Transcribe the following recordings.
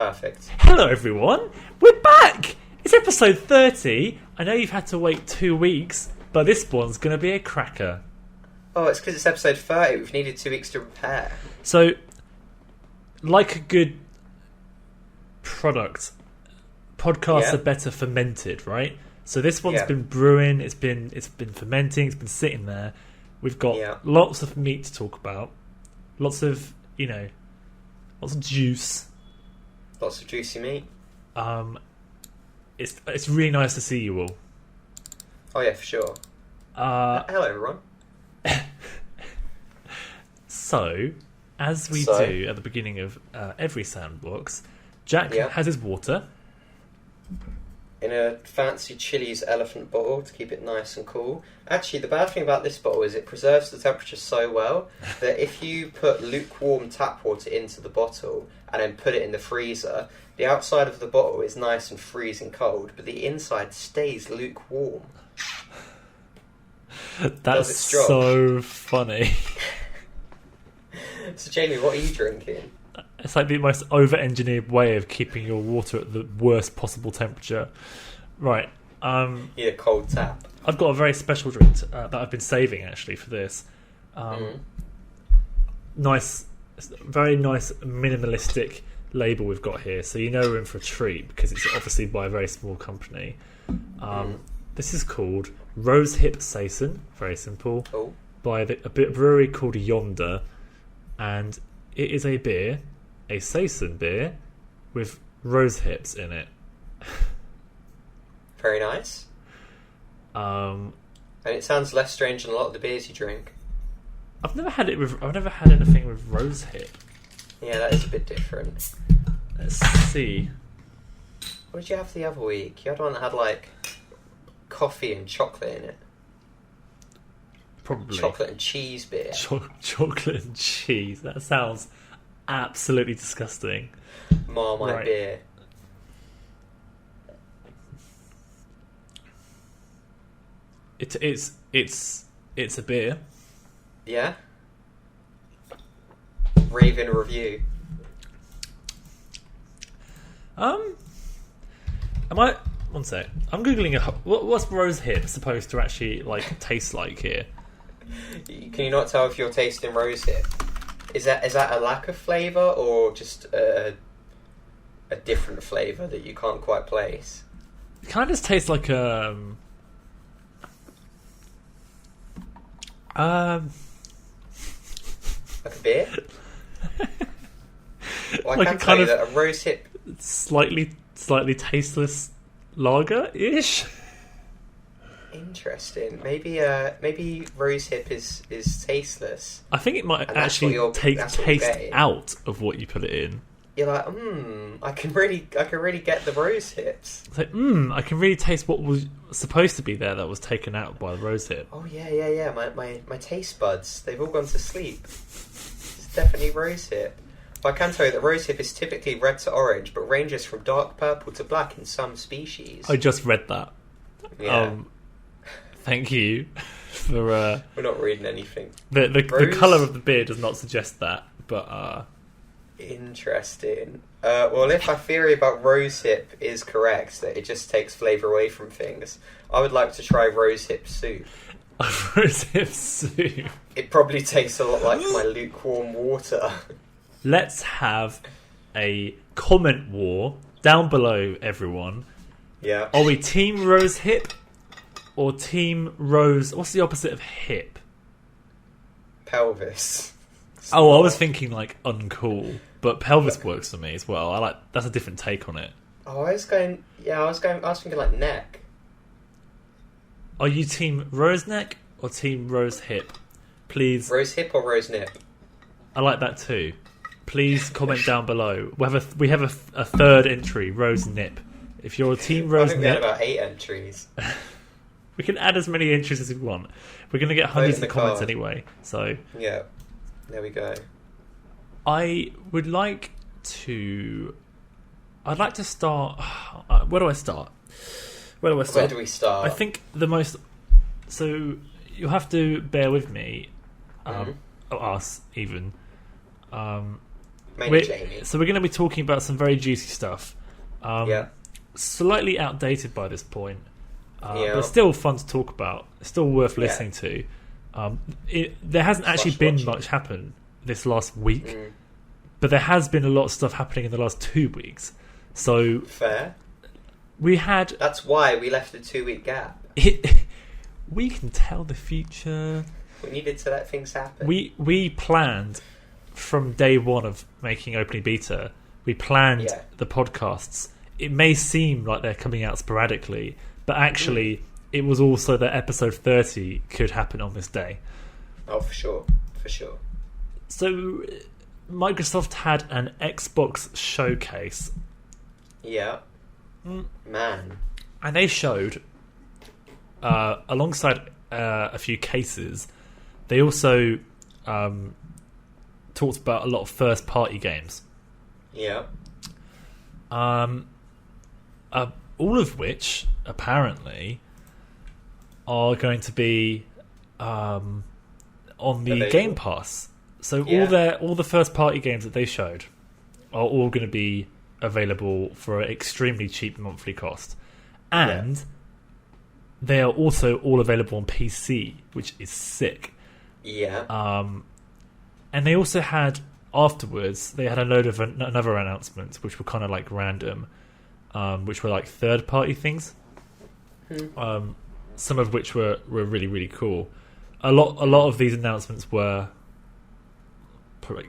Perfect. Hello everyone, we're back! It's episode 30. I know you've had to wait 2 weeks, but this one's going to be a cracker. Oh, it's because it's episode 30. We've needed 2 weeks to prepare. So, like a good product, podcasts are better fermented, right? So this one's been brewing, it's been fermenting, it's been sitting there. We've got lots of meat to talk about, lots of juice. Lots of juicy meat. It's really nice to see you all. Oh yeah, for sure. Hello everyone. So, as we do at the beginning of every Sandbox, Jack has his water. In a fancy Chili's elephant bottle to keep it nice and cool. Actually, the bad thing about this bottle is it preserves the temperature so well that if you put lukewarm tap water into the bottle and then put it in the freezer, the outside of the bottle is nice and freezing cold, but the inside stays lukewarm. That's so funny. So, Jamie, what are you drinking? It's like the most over-engineered way of keeping your water at the worst possible temperature. Right. Cold tap. I've got a very special drink that I've been saving, actually, for this. Nice, very nice minimalistic label we've got here. So you know we're in for a treat because it's obviously by a very small company. This is called Rose Hip Saison. Very simple. Oh. By a brewery called Yonder. And it is a beer, a Saison beer, with rose hips in it. Very nice. And it sounds less strange than a lot of the beers you drink. I've never had anything with rose hip. Yeah, that is a bit different. Let's see. What did you have the other week? You had one that had like coffee and chocolate in it. Probably chocolate and cheese beer. Chocolate and cheese. That sounds absolutely disgusting. Marmite beer. It's a beer. Yeah. Raving review. One sec. I'm googling what's rose hip supposed to actually taste like here. Can you not tell if you're tasting rose hip? Is that a lack of flavour or just a different flavour that you can't quite place? It kind of just tastes like like a beer? Well, I can tell you that a rose hip... Slightly tasteless lager-ish? Interesting. Maybe rose hip is tasteless. I think it might actually take taste out of what you put it in. You're like, I can really get the rose hips. It's like, I can really taste what was supposed to be there that was taken out by the rose hip. Oh yeah. My taste buds, they've all gone to sleep. It's definitely rose hip. Well, I can tell you that rose hip is typically red to orange, but ranges from dark purple to black in some species. I just read that. Yeah. Thank you for... We're not reading anything. The colour of the beer does not suggest that, but... Interesting. Well, if my theory about rose hip is correct, that it just takes flavour away from things, I would like to try rose hip soup. Rose hip soup? It probably tastes a lot like my lukewarm water. Let's have a comment war down below, everyone. Yeah. Are we team rose hip or team rose... What's the opposite of hip? Pelvis. I was thinking uncool, but pelvis works for me as well. That's a different take on it. Oh, I was thinking like neck. Are you team rose neck or team rose hip? Please. Rose hip or rose nip? I like that too. Please comment down below. We have a third entry, rose nip. If you're a team rose nip, we had about 8 entries. We can add as many entries as we want. We're going to get hundreds of comments anyway. So yeah, there we go. I'd like to start. Where do I start? Where do we start? I think the most. So you'll have to bear with me, or us even. Mainly Jamie. So we're going to be talking about some very juicy stuff. Slightly outdated by this point, but still fun to talk about. Still worth listening to. There hasn't actually been much happen this last week, but there has been a lot of stuff happening in the last 2 weeks. So fair. That's why we left a 2-week gap. We can tell the future. We needed to let things happen. We planned from day one of making Opening Beta. We planned the podcasts. It may seem like they're coming out sporadically, but actually it was also that episode 30 could happen on this day. Oh, for sure. So Microsoft had an Xbox showcase. Yeah. Man. And they showed, alongside a few cases, they also talked about a lot of first-party games. Yeah. All of which, apparently, are going to be on the Game Pass. So all the first-party games that they showed are all going to be available for an extremely cheap monthly cost. And they are also all available on PC, which is sick. Yeah. And they also had, afterwards, they had a load of another announcements, which were kind of like random, which were like third-party things. Some of which were really, really cool. A lot of these announcements were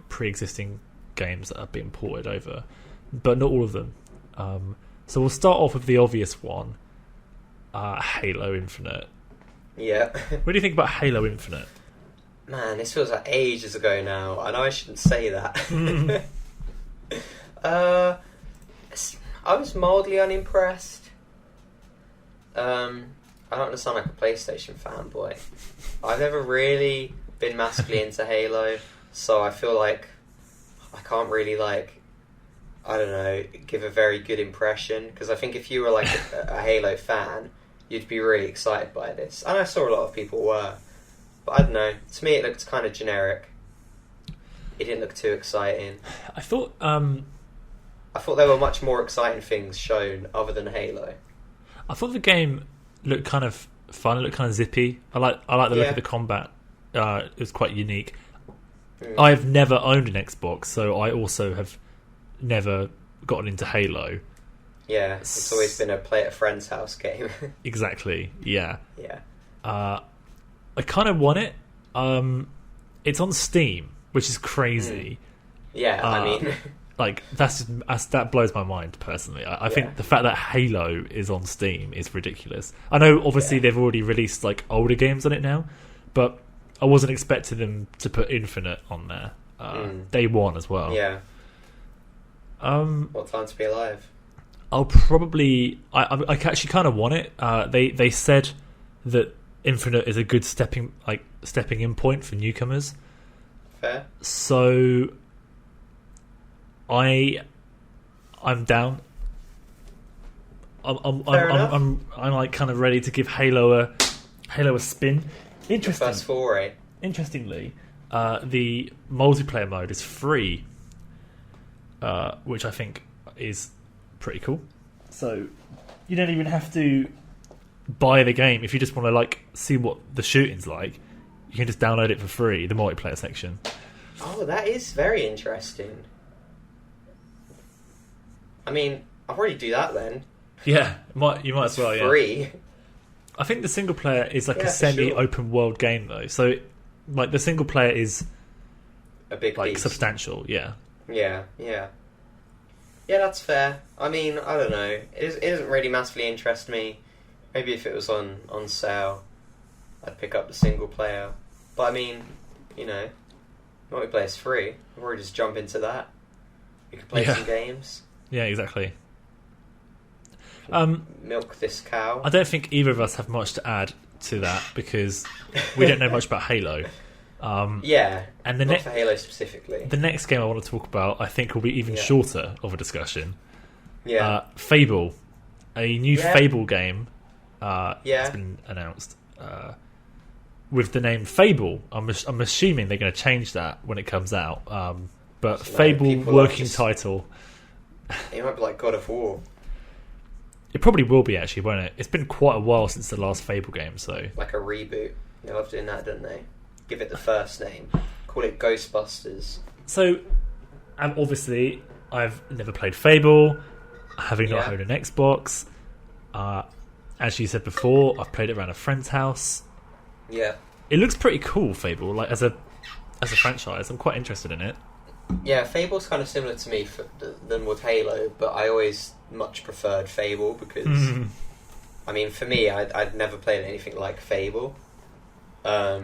pre-existing games that have been ported over, but not all of them. So we'll start off with the obvious one, Halo Infinite. Yeah. What do you think about Halo Infinite? Man, this feels like ages ago now. I know I shouldn't say that. I was mildly unimpressed. I don't want to sound like a PlayStation fanboy. I've never really been massively into Halo, so I feel like I can't really, give a very good impression, because I think if you were like a Halo fan, you'd be really excited by this. And I saw a lot of people were. But I don't know. To me, it looked kind of generic. It didn't look too exciting. I thought there were much more exciting things shown other than Halo. I thought the game looked kind of fun. It looked kind of zippy. I like the look of the combat. It was quite unique. I've never owned an Xbox, so I also have never gotten into Halo. Yeah, it's always been a play at a friend's house game. Exactly. Yeah. Yeah. I kind of want it. It's on Steam, which is crazy. Yeah, I mean, that blows my mind personally. I think the fact that Halo is on Steam is ridiculous. I know, obviously, they've already released older games on it now, but I wasn't expecting them to put Infinite on there. Day one as well. Yeah. What time to be alive? I'll probably. I actually kind of want it. They said that Infinite is a good stepping in point for newcomers. Fair. So I'm down. I'm kind of ready to give Halo a spin. Interesting. First foray. Interestingly, the multiplayer mode is free, which I think is pretty cool. So you don't even have to buy the game if you just want to see what the shooting's like. You can just download it for free, the multiplayer section. Oh, that is very interesting. I mean, I'll probably do that then. Yeah, you might as well. Free. Yeah. I think the single player is a semi-open world game though, so the single player is a big beast. Substantial. Yeah. Yeah. Yeah, that's fair. I mean, I don't know. It doesn't really massively interest me. Maybe if it was on sale, I'd pick up the single player. But I mean, multiplayer's free. I'll probably just jump into that. You can play some games. Yeah, exactly. Milk this cow. I don't think either of us have much to add to that because we don't know much about Halo. And not for Halo specifically. The next game I want to talk about, I think, will be even shorter of a discussion. Yeah. Fable. A new Fable game has been announced with the name Fable. I'm assuming they're going to change that when it comes out. But Fable working title. It might be like God of War. It probably will be, actually, won't it? It's been quite a while since the last Fable game, so... Like a reboot. They love doing that, don't they? Give it the first name. Call it Ghostbusters. So, obviously, I've never played Fable, having not owned an Xbox. As you said before, I've played it around a friend's house. Yeah. It looks pretty cool, Fable, like as a franchise. I'm quite interested in it. Yeah, Fable's kind of similar to me than with Halo, but I always much preferred Fable because, I mean, for me, I'd never played anything like Fable. I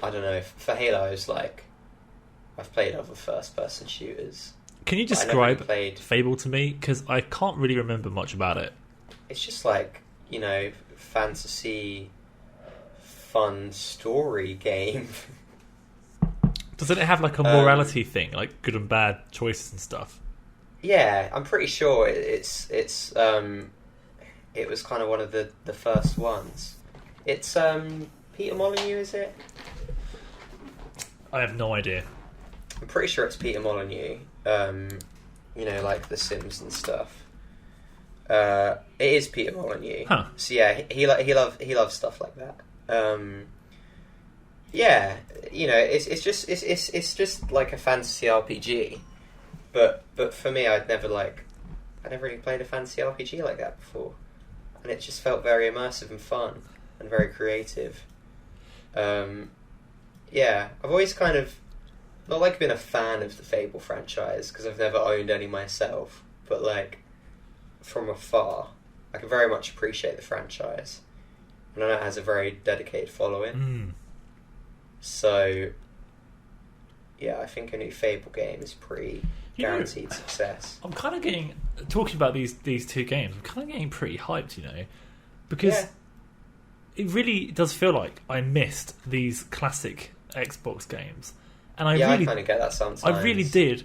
don't know. For Halo, I was like, I've played other first-person shooters. Can you describe Fable to me? Because I can't really remember much about it. It's just like, you know, fantasy, fun story game. Doesn't it have like a morality thing, like good and bad choices and stuff? Yeah, I'm pretty sure it was kind of one of the first ones. It's Peter Molyneux, is it? I have no idea. I'm pretty sure it's Peter Molyneux. You know, like The Sims and stuff. It is Peter Molyneux. Huh. So yeah, he loves stuff like that. Yeah, you know, it's just like a fantasy RPG. But for me, I'd never really played a fantasy RPG like that before, and it just felt very immersive and fun and very creative. Yeah, I've always kind of not like been a fan of the Fable franchise because I've never owned any myself, but like from afar, I can very much appreciate the franchise, and I know it has a very dedicated following. So, yeah, I think a new Fable game is pretty guaranteed success. I'm kind of talking about these two games, I'm kind of getting pretty hyped, you know, because it really does feel like I missed these classic Xbox games. And I kind of get that sometimes. I really did.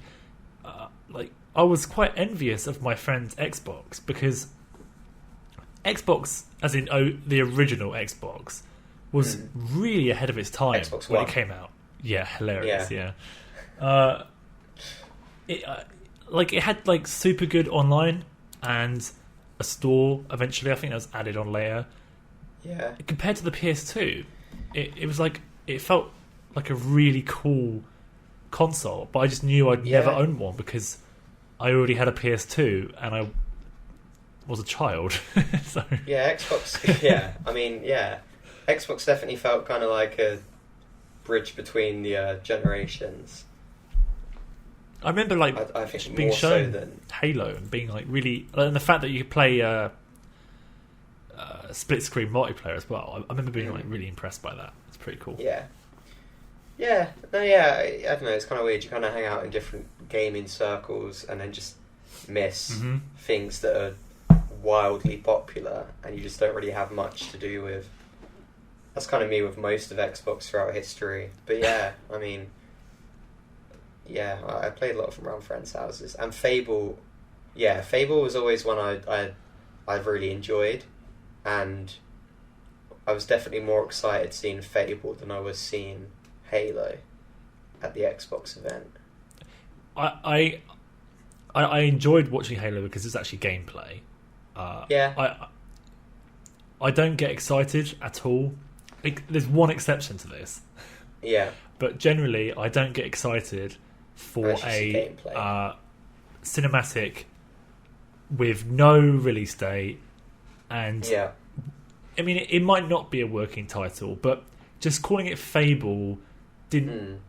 I was quite envious of my friend's Xbox because Xbox, as in the original Xbox, was really ahead of its time when it came out. Yeah, hilarious. Yeah. It had like super good online and a store. Eventually, I think that was added on later. Yeah. Compared to the PS2, it was like it felt like a really cool console, but I just knew I'd never own one because I already had a PS2 and I was a child. So yeah, Xbox. Yeah, I mean, yeah, Xbox definitely felt kind of like a bridge between the generations. I remember like I think being more shown so than Halo and being like really, and the fact that you could play split screen multiplayer as well. I remember being like really impressed by that. It's pretty cool. Yeah. Yeah, no, yeah, I don't know, it's kind of weird. You kind of hang out in different gaming circles and then just miss things that are wildly popular and you just don't really have much to do with. That's kind of me with most of Xbox throughout history. But yeah, I mean, yeah, I played a lot of them around friends' houses. And Fable was always one I've really enjoyed. And I was definitely more excited seeing Fable than I was seeing Halo at the Xbox event. I enjoyed watching Halo because it's actually gameplay. I don't get excited at all. There's one exception to this. Yeah. But generally, I don't get excited for a cinematic with no release date. And I mean, it might not be a working title, but just calling it Fable didn't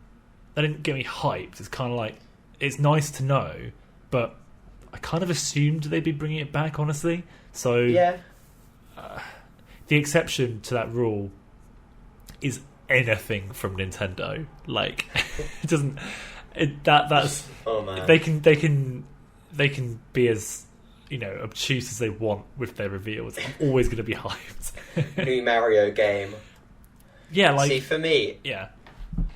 get me hyped. It's kind of like, it's nice to know, but I kind of assumed they'd be bringing it back, honestly. So the exception to that rule is anything from Nintendo. Like, it doesn't. That's oh man. They can be as, you know, obtuse as they want with their reveals. I'm always going to be hyped. New Mario game. Yeah, like, see, for me,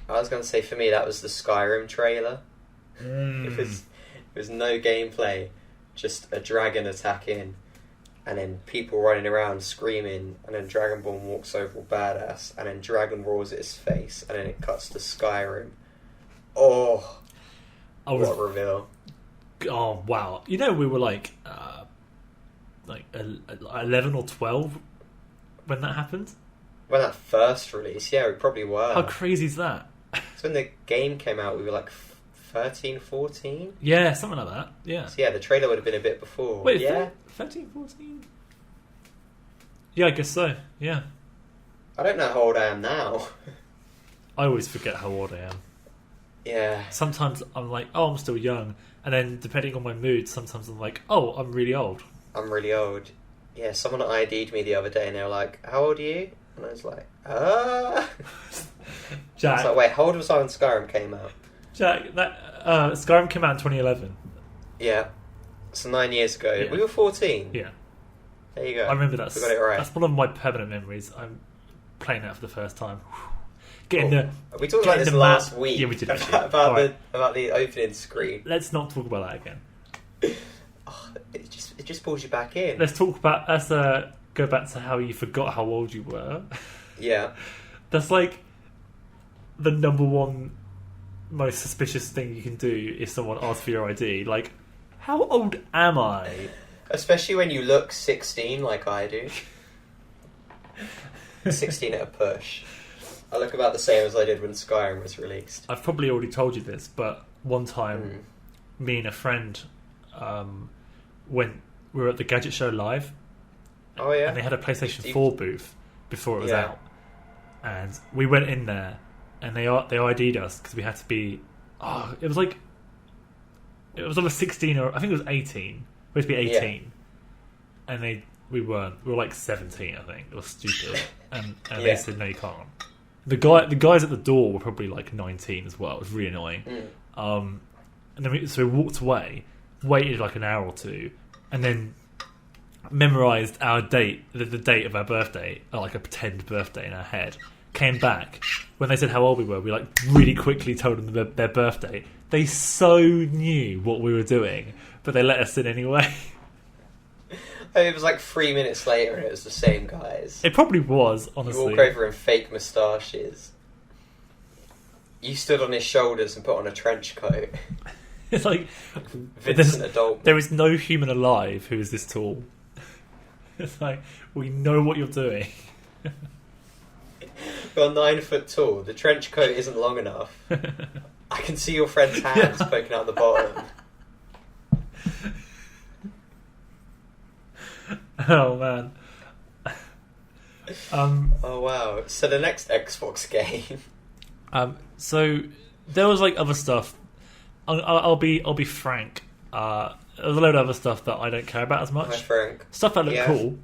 I was going to say, for me, that was the Skyrim trailer. It was no gameplay, just a dragon attacking, and then people running around screaming, and then Dragonborn walks over all badass, and then Dragon roars at his face, and then it cuts to Skyrim. Oh, I was, what a reveal! oh wow! You know, we were like 11 or 12 when that happened. When that first release, yeah, we probably were. How crazy is that? So when the game came out, we were like 13, 14? Yeah, something like that. Yeah. So yeah, the trailer would have been a bit before. Wait, yeah? 13, 14? Yeah, I guess so. Yeah. I don't know how old I am now. I always forget how old I am. Yeah. Sometimes I'm like, oh, I'm still young. And then depending on my mood, sometimes I'm like, oh, I'm really old. I'm really old. Yeah, someone ID'd me the other day and they were like, how old are you? And I was like, Jack. I was like, wait, how old was I when Skyrim came out? Jack, that Skyrim came out in 2011. Yeah. So 9 years ago. Yeah. We were 14. Yeah. There you go. I remember We got it right. That's one of my permanent memories. I'm playing that for the first time. Getting we talked about this last week. Yeah, we did. about the opening screen. Let's not talk about that again. Oh, it just pulls you back in. Let's talk about. Let's go back to how you forgot how old you were. Yeah. That's like the number one most suspicious thing you can do if someone asks for your ID. Like, how old am I? Especially when you look 16 like I do. 16 at a push. I look about the same as I did when Skyrim was released. I've probably already told you this, but one time me and a friend we were at the Gadget Show Live. Oh yeah. And they had a PlayStation 4 booth before it was out. And we went in there and they ID'd us because we had to be it was on a 16 or I think it was 18. We had to be 18. Yeah. And we weren't. We were like 17, I think. It was stupid. And they said, no, you can't. The guys at the door were probably like 19 as well. It was really annoying. And then we walked away, waited like an hour or two, and then memorised our date, the date of our birthday, or like a pretend birthday in our head. Came back. When they said how old we were, we like really quickly told them their birthday. They so knew what we were doing, but they let us in anyway. It was like 3 minutes later and it was the same guys. It probably was, honestly. You walk over in fake moustaches. You stood on his shoulders and put on a trench coat. It's like Vincent Adult. There is no human alive who is this tall. It's like, we know what you're doing. You're 9 foot tall. The trench coat isn't long enough. I can see your friend's hands poking out the bottom. Oh man. Oh wow. So the next Xbox game. So there was like other stuff. I'll be frank. There's a load of other stuff that I don't care about as much. Hi, Frank. Stuff that look cool,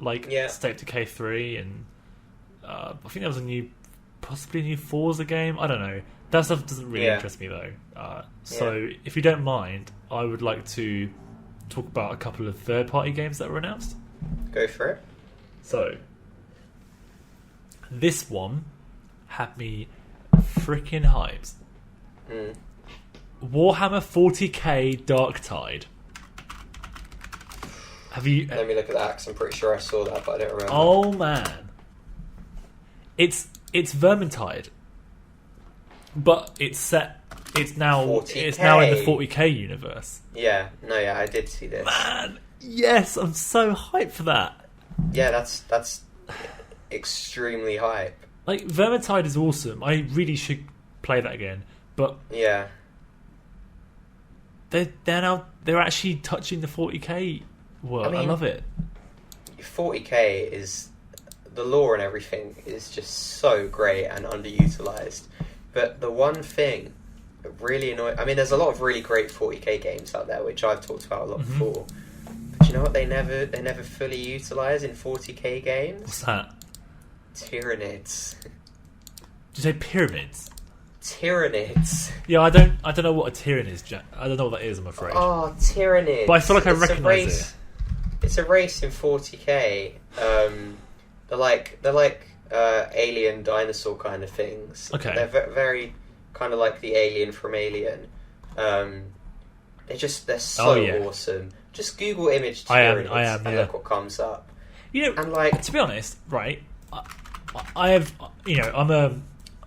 like State of Decay 3, and I think there was possibly a new Forza game. I don't know. That stuff doesn't really interest me though. So if you don't mind, I would like to talk about a couple of third-party games that were announced. Go for it. So this one had me freaking hyped. Warhammer 40k Darktide. Have you? Let me look at that because I'm pretty sure I saw that, but I don't remember. Oh man, it's Vermintide, but it's set. It's now 40K. It's now in the 40k universe. Yeah, I did see this. Man, yes, I'm so hyped for that. Yeah, that's extremely hype. Like Vermintide is awesome. I really should play that again. But yeah, they're actually touching the 40k world. I love it. 40k is the lore and everything is just so great and underutilized. But the one thing that really annoys... I mean, there's a lot of really great 40k games out there, which I've talked about a lot before. But you know what they never fully utilize in 40k games? What's that? Tyranids. Did you say pyramids? Tyranids. Yeah, I don't know what a Tyranid is, Jack. I don't know what that is, I'm afraid. Oh, Tyranids. But I feel like I recognise it. It's a race in 40k. They're like alien dinosaur kind of things. Okay. They're very kind of like the alien from Alien. They're so awesome. Just Google image Tyranids and look what comes up. You know, and like, to be honest, right? I have, I'm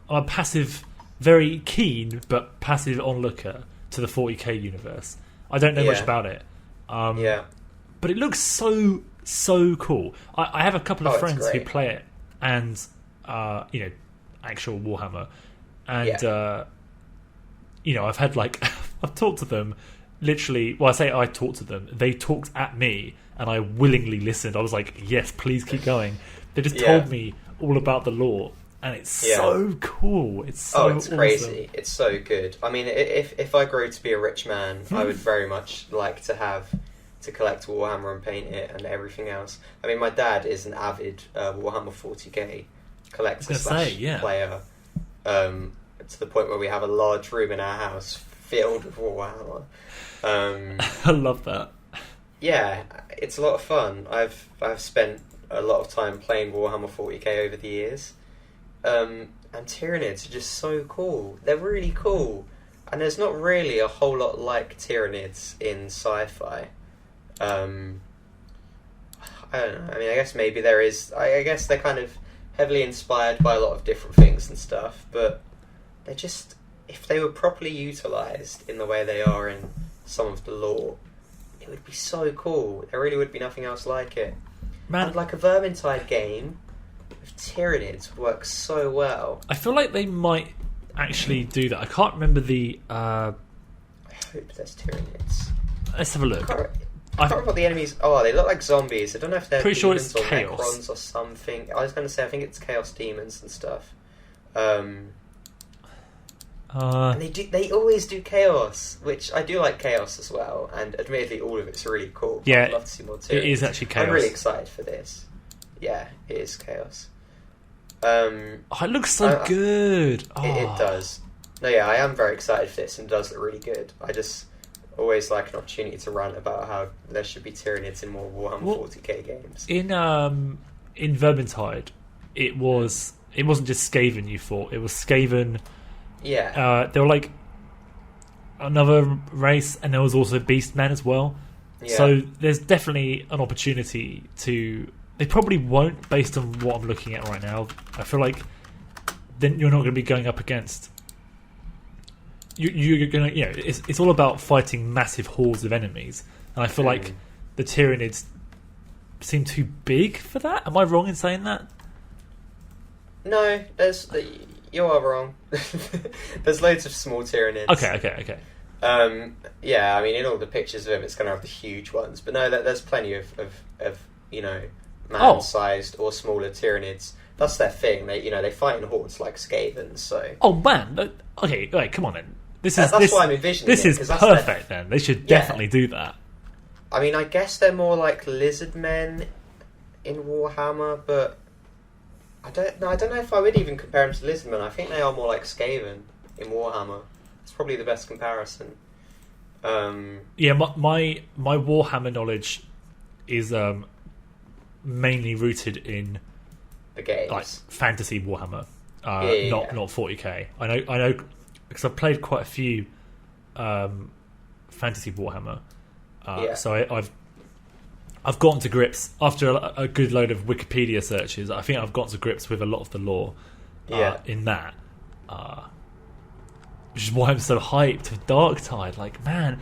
a passive very keen but passive onlooker to the 40k universe. I don't know much about it. But it looks so cool. I have a couple of friends who play it, and actual Warhammer, and I've had I've talked to them. Literally, well, I say I talked to them. They talked at me, and I willingly listened. I was like, "Yes, please keep going." They just told me all about the lore, and it's so cool. It's so it's crazy. It's so good. I mean, if I grow to be a rich man, I would very much like to collect Warhammer and paint it and everything else. I mean, my dad is an avid Warhammer 40k collector / player, to the point where we have a large room in our house filled with Warhammer. I love that. Yeah, it's a lot of fun. I've spent a lot of time playing Warhammer 40k over the years, and Tyranids are just so cool. They're really cool, and there's not really a whole lot like Tyranids in sci-fi. I don't know. I mean, I guess maybe there is. I guess they're kind of heavily inspired by a lot of different things and stuff, but they're just, if they were properly utilised in the way they are in some of the lore, it would be so cool. There really would be nothing else like it. Man, and like a Vermintide game with Tyranids would work so well. I feel like they might actually do that. I can't remember the... I hope there's Tyranids. Let's have a look. I can't remember what the enemies are. They look like zombies. I don't know if they're pretty demons sure it's or chaos. Necrons or something. I was going to say, I think it's chaos demons and stuff. And they always do chaos, which I do like chaos as well. And admittedly, all of it's really cool. Yeah, I'd love to see more too. It is actually chaos. I'm really excited for this. Yeah, it is chaos. It looks so good. It does. No, yeah, I am very excited for this, and it does look really good. I just always like an opportunity to rant about how there should be Tyranids in more Warhammer 40k games. In Vermintide, it wasn't just Skaven you fought, it was Skaven. Yeah. They were like another race, and there was also Beastmen as well. Yeah. So there's definitely an opportunity to... They probably won't, based on what I'm looking at right now. I feel like then you're not going to be going up against... You're gonna, it's all about fighting massive hordes of enemies, and I feel like the Tyranids seem too big for that. Am I wrong in saying that? No, you are wrong. There's loads of small Tyranids. Okay. Yeah, I mean, in all the pictures of them, it's going to have the huge ones, but no, there's plenty of man-sized or smaller Tyranids. That's their thing. They fight in hordes like Skavens. So. Oh man, okay, wait, come on then. That's why I'm envisioning this is perfect then. They should definitely do that. I mean, I guess they're more like lizard men in Warhammer, but I don't know if I would even compare them to lizard men. I think they are more like Skaven in Warhammer. It's probably the best comparison. Yeah, my Warhammer knowledge is mainly rooted in the games, like fantasy Warhammer, not 40k. I know because I've played quite a few fantasy Warhammer, so I've gotten to grips after a good load of Wikipedia searches. I think I've gotten to grips with a lot of the lore in that, which is why I'm so hyped for Darktide. Like, man,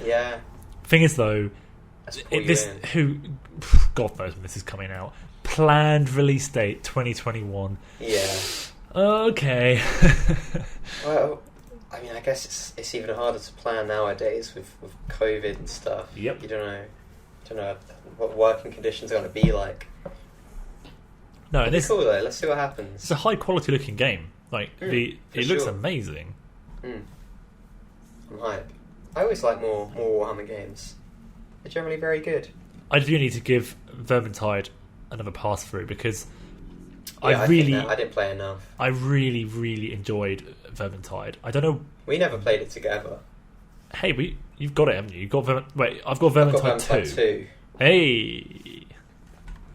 thing is though, God knows when this is coming out. Planned release date 2021. Yeah. Okay. Well, I mean, I guess it's even harder to plan nowadays with COVID and stuff. Yep. You don't know what working conditions are going to be like. No, it's cool though. Let's see what happens. It's a high quality looking game. Like it looks amazing. I'm hype. I always like more Warhammer games. They're generally very good. I do need to give Vermintide another pass through because I didn't play enough. I really, really enjoyed Vermintide. I don't know. We never played it together. Hey, you've got it, haven't you? You've got Wait, I've got Vermintide 2. Hey.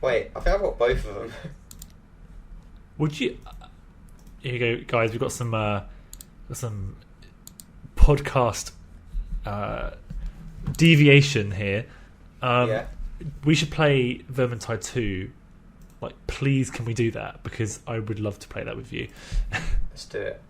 Wait, I think I've got both of them. Would you? Here you go, guys. We've got some podcast deviation here. We should play Vermintide 2. Like, please, can we do that? Because I would love to play that with you. Let's do it.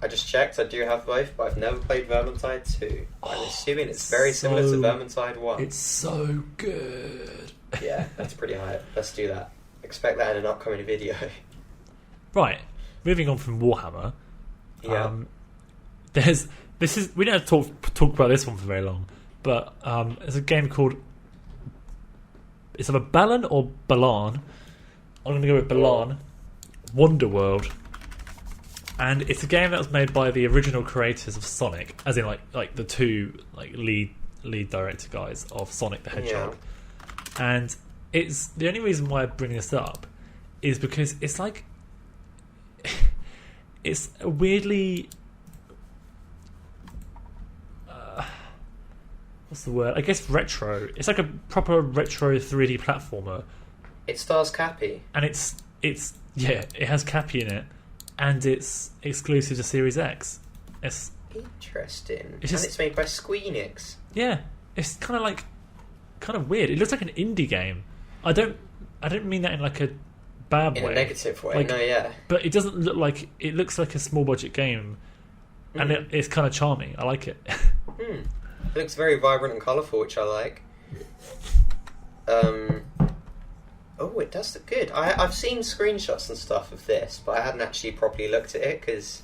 I just checked. I do have both, but I've never played Vermintide 2. I'm assuming it's very so- similar to Vermintide 1. It's so good. Yeah, that's pretty hype. Let's do that. Expect that in an upcoming video. Right, moving on from Warhammer. Yeah. We don't have to talk about this one for very long, but there's a game called, it's either Balan or Balan. I'm going to go with Balan. Wonderworld. And it's a game that was made by the original creators of Sonic, as in like the two like lead director guys of Sonic the Hedgehog. Yeah. And it's the only reason why I bring this up is because it's like it's a weirdly what's the word? I guess retro. It's like a proper retro 3D platformer. It stars Cappy. And it's it has Cappy in it, and it's exclusive to Series X. It's interesting. It's just, and it's made by Squeenix. Yeah, it's kind of weird. It looks like an indie game. I don't mean that in like a bad way. In a negative way, like, no, yeah. But it doesn't look like it looks like a small budget game, and it's kind of charming. I like it. It looks very vibrant and colourful, which I like. Oh, it does look good. I've seen screenshots and stuff of this, but I hadn't actually properly looked at it because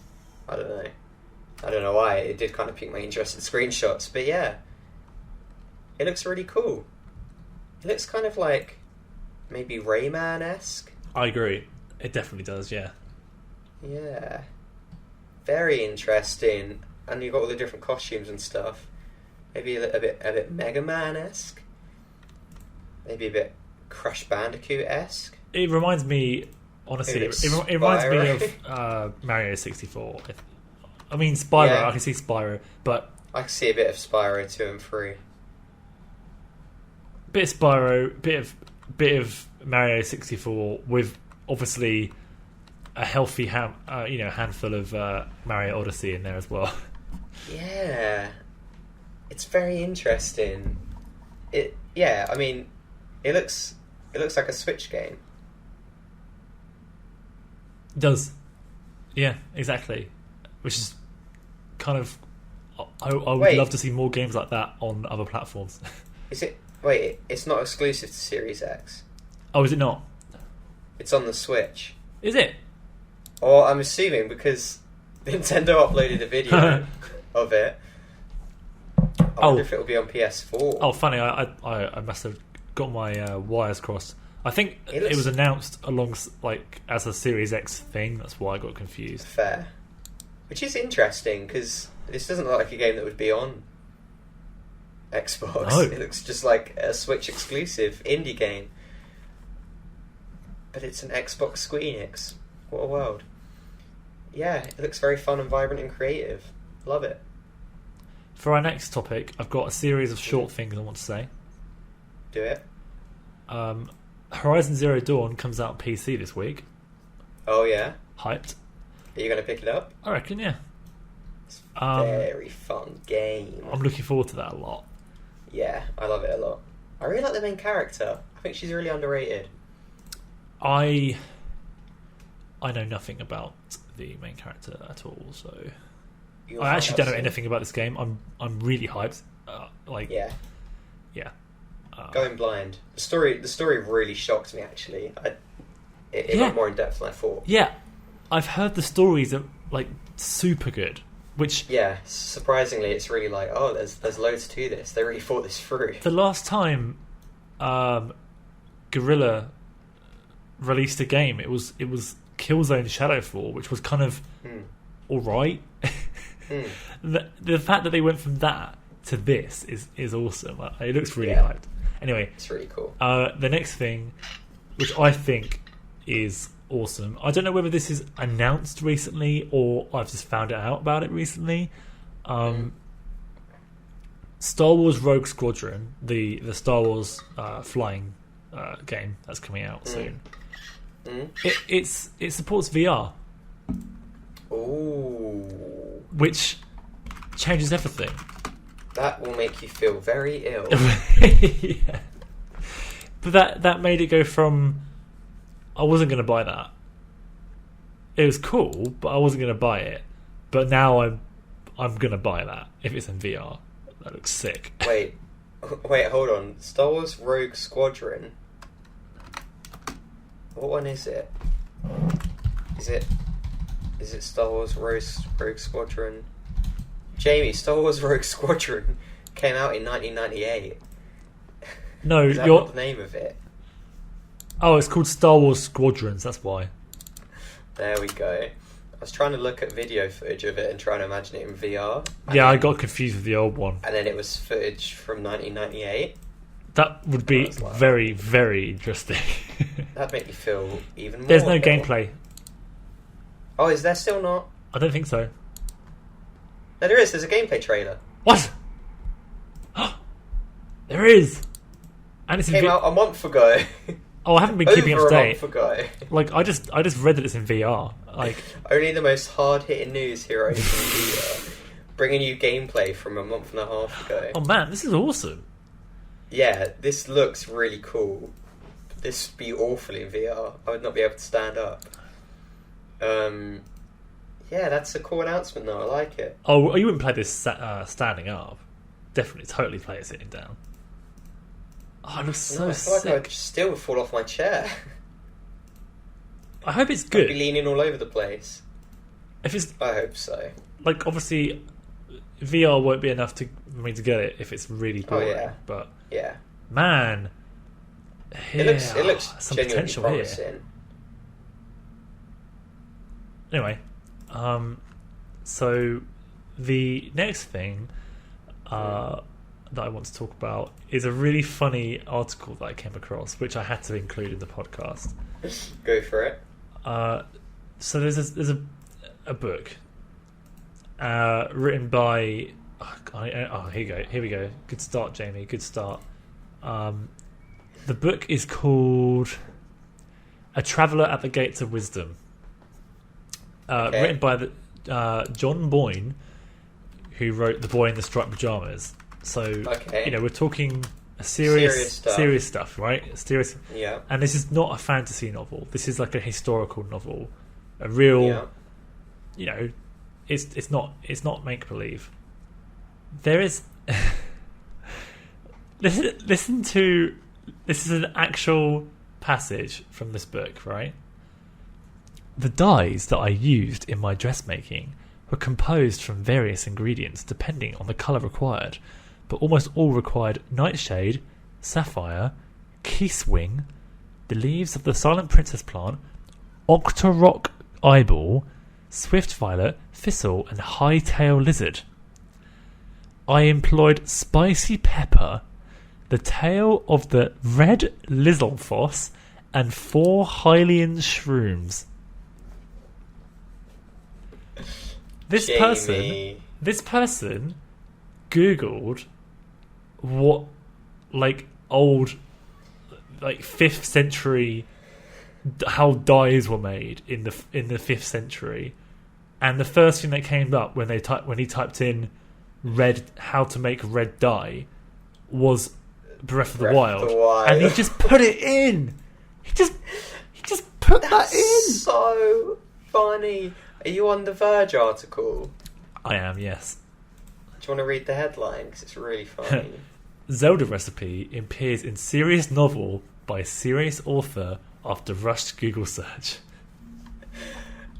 I don't know why. It did kind of pique my interest in screenshots, but yeah, it looks really cool. It looks kind of like maybe Rayman-esque. I agree. It definitely does. Yeah. Yeah. Very interesting, and you've got all the different costumes and stuff. Maybe a bit Mega Man-esque. Maybe a bit Crash Bandicoot-esque. It reminds me, honestly, it reminds me of Mario 64. I mean, Spyro. Yeah. I can see Spyro, but I can see a bit of Spyro 2 and 3. Bit of Spyro, bit of Mario 64 with obviously a healthy handful of Mario Odyssey in there as well. Yeah, it's very interesting. I mean, it looks like a Switch game. It does. Yeah, exactly. Which is kind of I would love to see more games like that on other platforms. Is it? Wait, it's not exclusive to Series X. Oh, is it not? It's on the Switch. Is it? Or I'm assuming because Nintendo uploaded a video of it. I wonder if it'll be on PS4. Oh, funny! I must have got my wires crossed. I think it was announced as a Series X thing. That's why I got confused. Fair, which is interesting because this doesn't look like a game that would be on Xbox. No. It looks just like a Switch exclusive indie game, but it's an Xbox Squeenix. What a world! Yeah, it looks very fun and vibrant and creative. Love it. For our next topic, I've got a series of short things I want to say. Do it. Horizon Zero Dawn comes out on PC this week. Oh yeah. Hyped. Are you going to pick it up? I reckon, yeah. It's a very fun game. I'm looking forward to that a lot. Yeah, I love it a lot. I really like the main character. I think she's really underrated. I know nothing about the main character at all, so I actually don't know anything about this game. I'm really hyped. Yeah. Going blind. The story really shocked me. Actually, it went more in depth than I thought. Yeah, I've heard the stories are like super good. Which surprisingly, it's really like there's loads to this. They really thought this through. The last time Guerrilla released a game, it was Killzone Shadowfall, which was kind of all right. The fact that they went from that to this is awesome. It looks really hyped. Anyway, it's really cool. The next thing, which I think is awesome, I don't know whether this is announced recently or I've just found out about it recently. Star Wars Rogue Squadron, the Star Wars flying game that's coming out soon. It supports VR. Ooh. Which changes everything. That will make you feel very ill. Yeah. But that made it go from I wasn't going to buy that. It was cool, but I wasn't going to buy it. But now I'm gonna buy that if it's in VR. That looks sick. Wait, hold on. Star Wars Rogue Squadron. What one is it? Is it Star Wars Rogue Squadron? Jamie, Star Wars Rogue Squadron came out in 1998. No, is that not the name of it? Oh, it's called Star Wars Squadrons. That's why. There we go. I was trying to look at video footage of it and trying to imagine it in VR. Yeah, I got confused with the old one. And then it was footage from 1998. That would be very, very interesting. That'd make me feel even more. There's no gameplay. Oh, is there still not? I don't think so. No, there is. There's a gameplay trailer. What? There is. And it came out a month ago. Oh, I haven't been keeping up to date. A month ago. Like I just read that it's in VR. Like only the most hard-hitting news heroes in VR, bringing you gameplay from a month and a half ago. Oh man, this is awesome. Yeah, this looks really cool. This would be awful in VR. I would not be able to stand up. Yeah, that's a cool announcement though. I like it. Oh, you wouldn't play this standing up. Definitely, totally play it sitting down. Oh, it looks so sick. I feel like I'd still fall off my chair. I hope it's good. I'd be leaning all over the place. I hope so. Like, obviously, VR won't be enough for me to get it if it's really boring. Oh, yeah. But yeah, man, it looks some genuinely potential promising. Here. Anyway, so the next thing that I want to talk about is a really funny article that I came across, which I had to include in the podcast. Go for it. So there's a book written by here we go. Good start, Jamie. Good start. The book is called A Traveller at the Gates of Wisdom. Written by John Boyne, who wrote The Boy in the Striped Pajamas. So we're talking serious stuff, right? Serious. Yeah. And this is not a fantasy novel. This is like a historical novel, a real. Yeah. It's not make believe. There is. Listen to this is an actual passage from this book, right? The dyes that I used in my dressmaking were composed from various ingredients depending on the colour required, but almost all required nightshade, sapphire, keyswing, the leaves of the silent princess plant, octorock eyeball, swift violet, thistle, and high-tail lizard. I employed spicy pepper, the tail of the red lizalfoss, and 4 Hylian shrooms. This person Googled what old 5th century how dyes were made in the 5th century, and the first thing that came up when he typed in how to make red dye was Breath of the Wild, and he just put it in. He just put that in. So funny. Are you on the Verge article? I am, yes. Do you want to read the headline? Because it's really funny. Zelda recipe appears in serious novel by serious author after rushed Google search.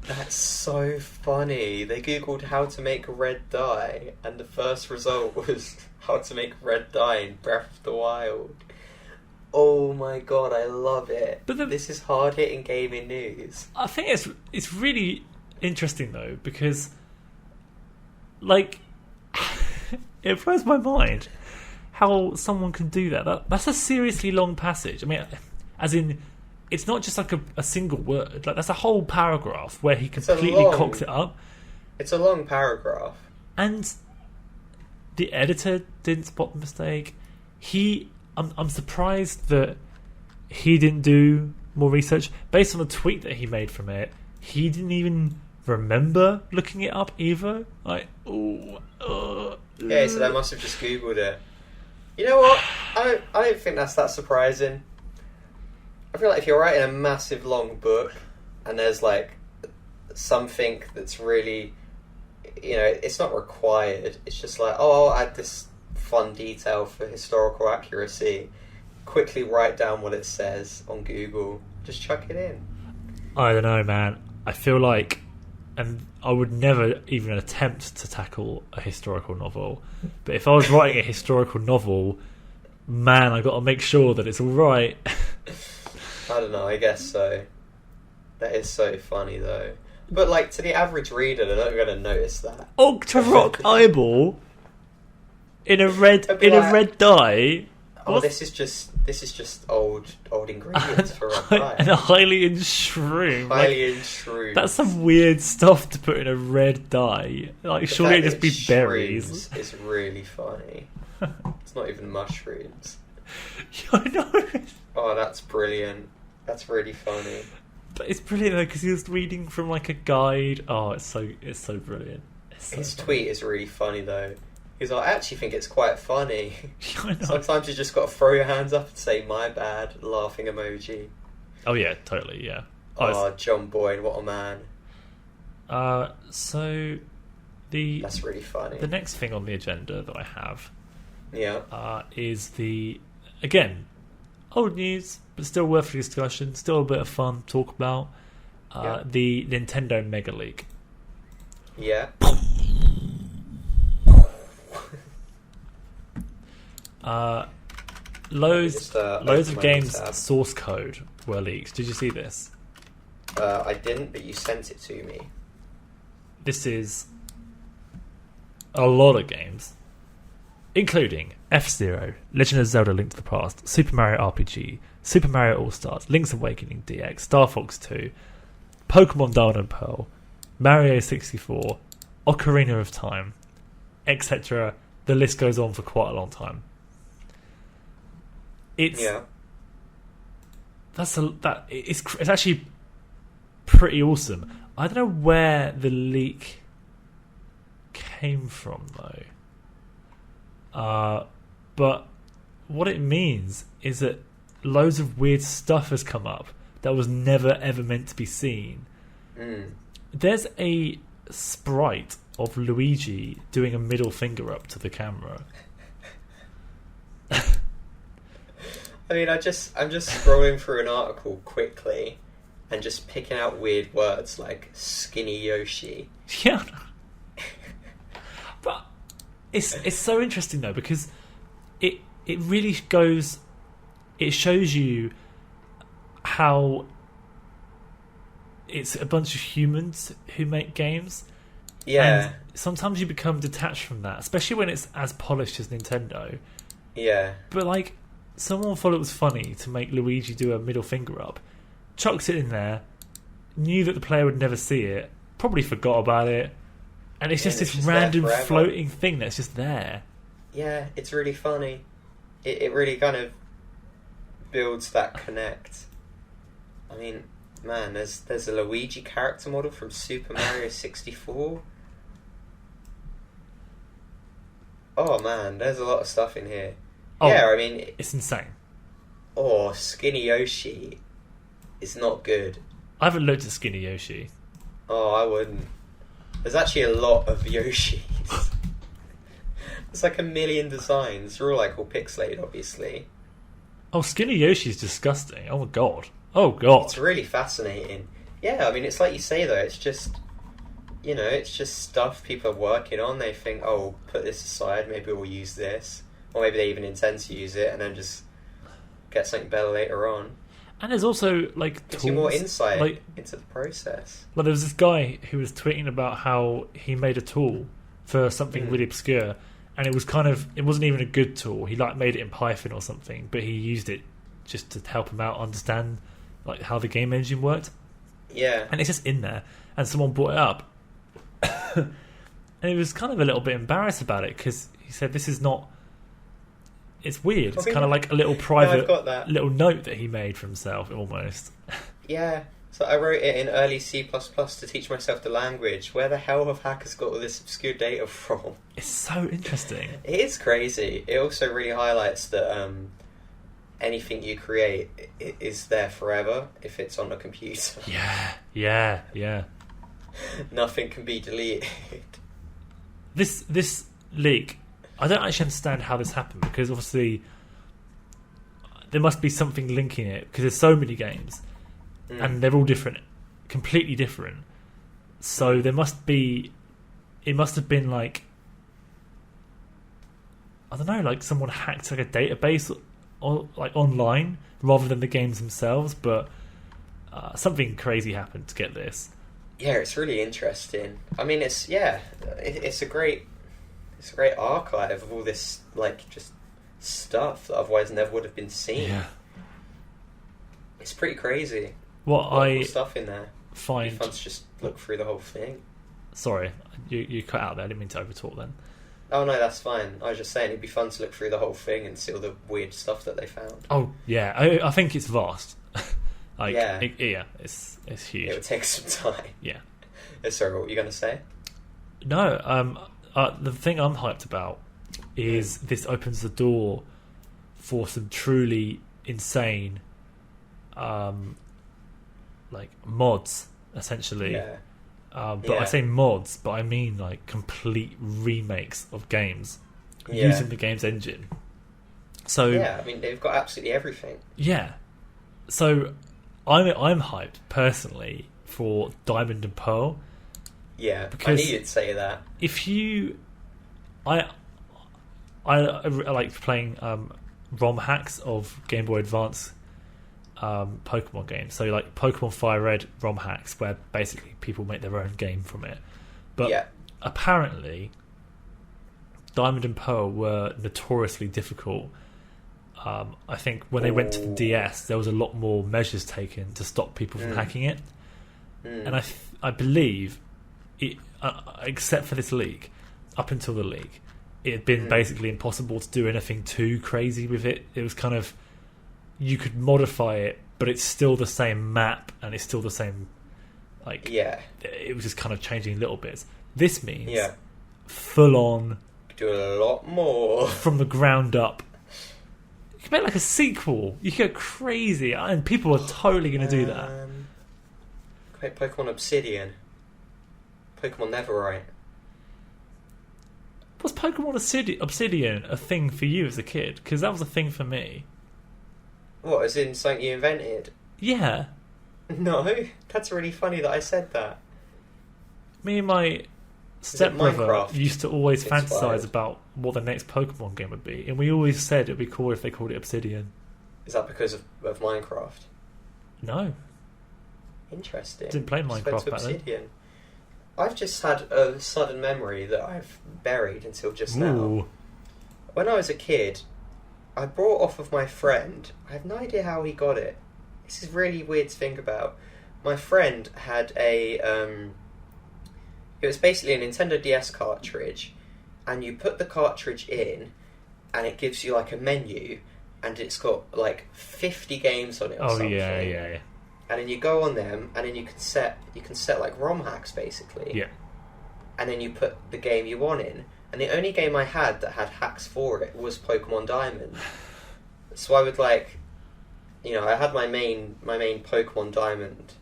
That's so funny. They googled how to make red dye, and the first result was how to make red dye in Breath of the Wild. Oh my god, I love it. But this is hard-hitting gaming news. I think it's really interesting though, because it blows my mind how someone can do that. That's a seriously long passage. I mean, as in, it's not just like a single word. That's a whole paragraph where he completely cocks it up. It's a long paragraph. And the editor didn't spot the mistake. I'm surprised that he didn't do more research. Based on the tweet that he made from it, he didn't even remember looking it up either. Yeah, so they must have just Googled it. You know what? I don't think that's that surprising. I feel like if you're writing a massive long book and there's something that's really it's not required. It's just like, oh, I'll add this fun detail for historical accuracy. Quickly write down what it says on Google. Just chuck it in. I don't know, man. I feel like, and I would never even attempt to tackle a historical novel, but if I was writing a historical novel, man, I got to make sure that it's all right. I don't know. I guess so. That is so funny, though. But like to the average reader, they're not going to notice that. Octorok eyeball in a red red dye. Oh, this is just old ingredients for a pie. And a Hylian shroom. Hylian shroom. That's some weird stuff to put in a red dye. Like, surely it'd just be berries. It's really funny. It's not even mushrooms. Yeah, I know. Oh, that's brilliant. That's really funny. But it's brilliant though because he was reading from like a guide. Oh, it's so brilliant. His tweet is really funny though. He's like, I actually think it's quite funny. I know. Sometimes you just got to throw your hands up and say, my bad, laughing emoji. Oh yeah, totally, yeah. Oh, John Boyd, what a man. So that's really funny. The next thing on the agenda that I have is again, old news, but still worth a discussion, still a bit of fun to talk about. The Nintendo Mega Leak. Yeah. Loads of games source code were leaked. Did you see this? I didn't, but you sent it to me. This is a lot of games, including F-Zero, Legend of Zelda: Link to the Past, Super Mario RPG, Super Mario All-Stars, Link's Awakening DX, Star Fox 2, Pokemon Diamond and Pearl, Mario 64, Ocarina of Time, etc. The list goes on for quite a long time. It's actually pretty awesome. I don't know where the leak came from though. But what it means is that loads of weird stuff has come up that was never ever meant to be seen. There's a sprite of Luigi doing a middle finger up to the camera. I mean, I'm just scrolling through an article quickly and just picking out weird words like skinny Yoshi. Yeah. But it's so interesting though because it really shows you how it's a bunch of humans who make games. Yeah. And sometimes you become detached from that, especially when it's as polished as Nintendo. Yeah. But like, someone thought it was funny to make Luigi do a middle finger up, chucks it in there, knew that the player would never see it, probably forgot about it, and it's just this random floating thing that's just there. Yeah, it's really funny. It really kind of builds that connect. I mean, man, there's a Luigi character model from Super Mario 64. Oh man, there's a lot of stuff in here. Oh, yeah, I mean, it's insane. Oh, Skinny Yoshi is not good. I haven't looked at Skinny Yoshi. Oh, I wouldn't. There's actually a lot of Yoshis. There's like a million designs. They're all like all pixelated, obviously. Oh, Skinny Yoshi's disgusting. Oh my god. Oh god. It's really fascinating. Yeah, I mean, it's like you say though. It's just, it's just stuff people are working on. They think, oh, put this aside. Maybe we'll use this. Or maybe they even intend to use it and then just get something better later on. And there's also like gives you more insight into the process. Like there was this guy who was tweeting about how he made a tool for something really obscure, and it wasn't even a good tool. He like made it in Python or something, but he used it just to help him out understand like how the game engine worked. Yeah. And it's just in there, and someone brought it up, and he was kind of a little bit embarrassed about it because he said this is not. It's weird. It's kind of like a little private little note that he made for himself, almost. Yeah. So I wrote it in early C++ to teach myself the language. Where the hell have hackers got all this obscure data from? It's so interesting. It is crazy. It also really highlights that anything you create is there forever if it's on a computer. Yeah. Nothing can be deleted. this leak, I don't actually understand how this happened, because obviously there must be something linking it, because there's so many games and they're all different, completely different. So it must have been like, I don't know, like someone hacked like a database or like online rather than the games themselves, but something crazy happened to get this. Yeah, it's really interesting. I mean, it's a great archive of all this like just stuff that otherwise never would have been seen. Yeah, it's pretty crazy. What cool stuff in there. Find It'd be fun to just look through the whole thing. Sorry, you cut out there. I didn't mean to overtalk then. Oh no, that's fine. I was just saying it'd be fun to look through the whole thing and see all the weird stuff that they found. Oh yeah, I think it's vast. Like, yeah, it's huge. It would take some time. Yeah. Sorry, what were you going to say? No, the thing I'm hyped about is this opens the door for some truly insane, like mods, essentially. Yeah. But I say mods, but I mean like complete remakes of games using the game's engine. So yeah, I mean they've got absolutely everything. Yeah. So I'm hyped personally for Diamond and Pearl. Yeah, because I knew you'd say that. If you, I like playing ROM hacks of Game Boy Advance Pokemon games. So like Pokemon Fire Red ROM hacks, where basically people make their own game from it. But apparently, Diamond and Pearl were notoriously difficult. I think when they went to the DS, there was a lot more measures taken to stop people from hacking it. And I believe, it, except for this leak, up until the leak, it had been basically impossible to do anything too crazy with it. It was kind of, you could modify it, but it's still the same map and it's still the same, like, it was just kind of changing little bits. This means full on, do a lot more from the ground up. You can make like a sequel. You can go crazy, and people are totally going to do that. Great Pokemon Obsidian, Pokemon Neverite. Was Pokemon Obsidian a thing for you as a kid? Because that was a thing for me. What, as in something you invented? Yeah. No, that's really funny that I said that. Me and my stepbrother used to always fantasize about what the next Pokemon game would be, and we always said it'd be cool if they called it Obsidian. Is that because of Minecraft? No. Interesting. Didn't play Minecraft back then. I've just had a sudden memory that I've buried until just now. When I was a kid, I bought off of my friend. I have no idea how he got it. This is really weird to think about. My friend had a... it was basically a Nintendo DS cartridge, and you put the cartridge in, and it gives you like a menu, and it's got like 50 games on it or something. Yeah. And then you go on them, and then you can set like ROM hacks basically. Yeah. And then you put the game you want in. And the only game I had that had hacks for it was Pokemon Diamond. So I would like, I had my main Pokemon Diamond,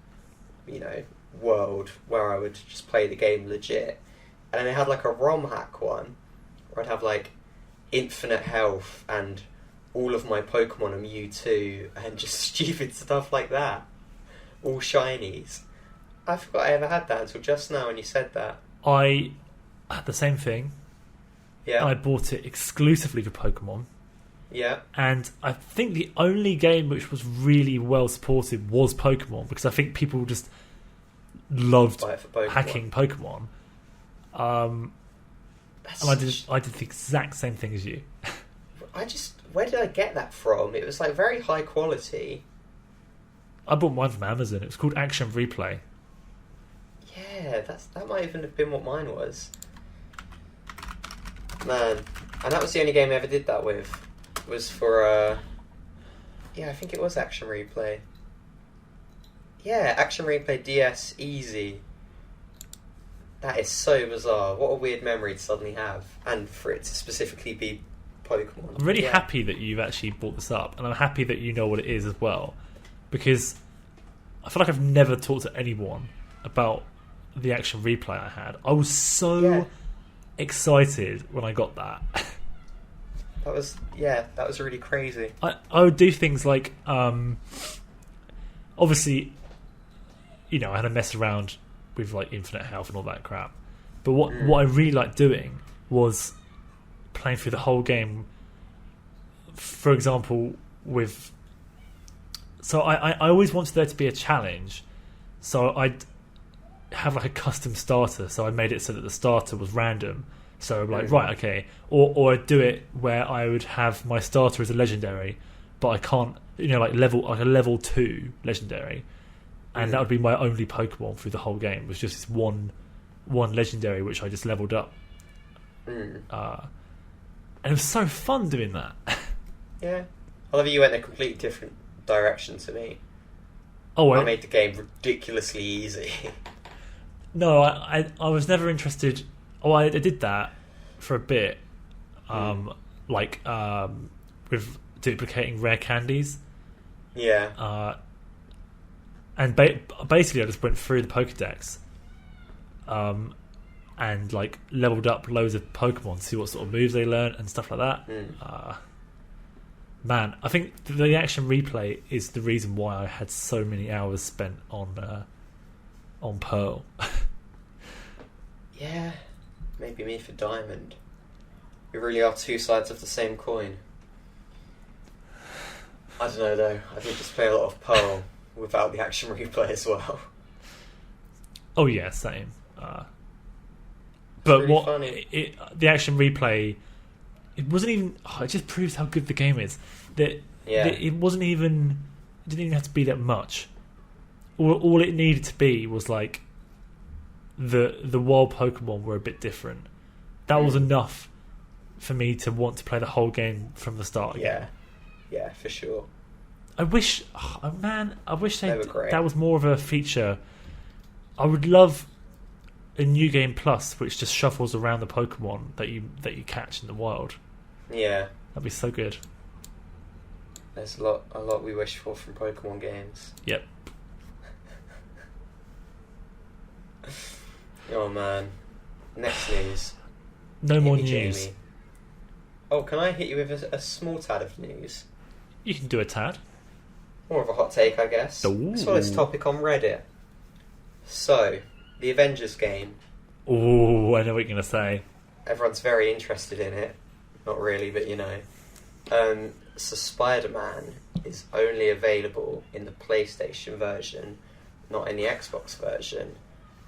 world where I would just play the game legit. And then I had like a ROM hack one where I'd have like infinite health and all of my Pokemon are Mewtwo and just stupid stuff like that. All shinies. I forgot I ever had that until just now when you said that. I had the same thing. Yeah. I bought it exclusively for Pokemon. Yeah. And I think the only game which was really well supported was Pokemon, because I think people just loved hacking Pokemon. And I did the exact same thing as you. Where did I get that from? It was like very high quality. I bought mine from Amazon. It was called Action Replay. Yeah, that might even have been what mine was. Man, and that was the only game I ever did that with. Was for I think it was Action Replay. Yeah, Action Replay DS Easy. That is so bizarre. What a weird memory to suddenly have, and for it to specifically be Pokemon. I'm really happy that you've actually brought this up, and I'm happy that you know what it is as well, because I feel like I've never talked to anyone about the Action Replay I had. I was so excited when I got that. That was really crazy. I would do things like, obviously, I had to mess around with like infinite health and all that crap. But what I really liked doing was playing through the whole game. For example, so I always wanted there to be a challenge. So I'd have like a custom starter. So I made it so that the starter was random. So I'm like, right, okay. Or I'd do it where I would have my starter as a legendary, but I can't, like a level 2 legendary. And that would be my only Pokemon through the whole game. It was just this one legendary which I just leveled up. And it was so fun doing that. Yeah. I love you went a completely different direction to me. I made the game ridiculously easy. No, I was never interested. I did that for a bit, with duplicating rare candies. Yeah. And basically I just went through the Pokedex, and like leveled up loads of Pokemon to see what sort of moves they learn and stuff like that. Man, I think the action replay is the reason why I had so many hours spent on Pearl. Yeah, maybe me for Diamond. We really are two sides of the same coin. I don't know though. I did just play a lot of Pearl without the action replay as well. Oh yeah, same. But really funny. The action replay, it wasn't even. It just proves how good the game is. It didn't even have to be that much. All it needed to be was like the wild Pokemon were a bit different. That was enough for me to want to play the whole game from the start again. Yeah, for sure. I wish that was more of a feature. I would love a New Game Plus which just shuffles around the Pokemon that you catch in the wild. Yeah, that'd be so good. There's a lot we wish for from Pokemon games. Yep. Oh man. Next news. No more news. Jamie. Oh, can I hit you with a small tad of news? You can do a tad. More of a hot take, I guess. Ooh. I saw this topic on Reddit. So, the Avengers game. Oh, I know what you're going to say. Everyone's very interested in it. Not really, but so Spider-Man is only available in the PlayStation version, not in the Xbox version.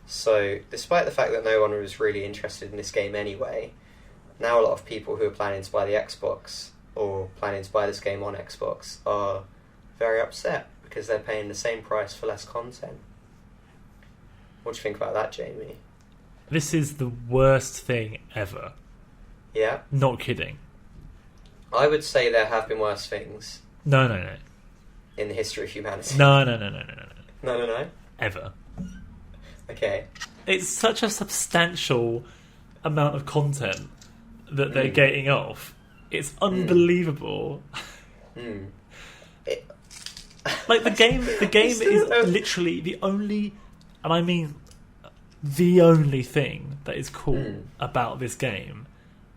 So, despite the fact that no one was really interested in this game anyway, now a lot of people who are planning to buy the Xbox or planning to buy this game on Xbox are very upset because they're paying the same price for less content. What do you think about that, Jamie? This is the worst thing ever. Yeah? Not kidding. I would say there have been worse things. No. In the history of humanity. No. No. Ever. Okay. It's such a substantial amount of content that they're getting off. It's unbelievable. Like the game is literally the only, and I mean the only thing that is cool about this game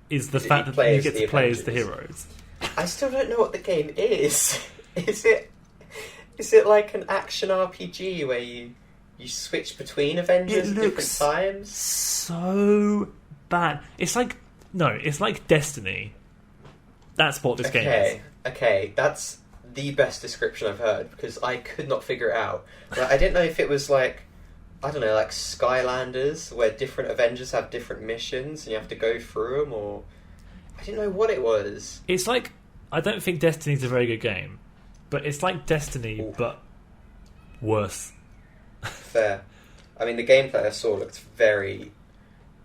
is the fact that you get to play as the heroes. I still don't know what the game is. Is it like an action RPG where you switch between Avengers at different times? So bad. It's like Destiny. That's what this game is. Okay, that's the best description I've heard because I could not figure it out. I didn't know if it was like, I don't know, like Skylanders where different Avengers have different missions and you have to go through them, or I didn't know what it was. It's like, I don't think Destiny's a very good game, but it's like Destiny but worse. Fair. I mean, the gameplay I saw looked very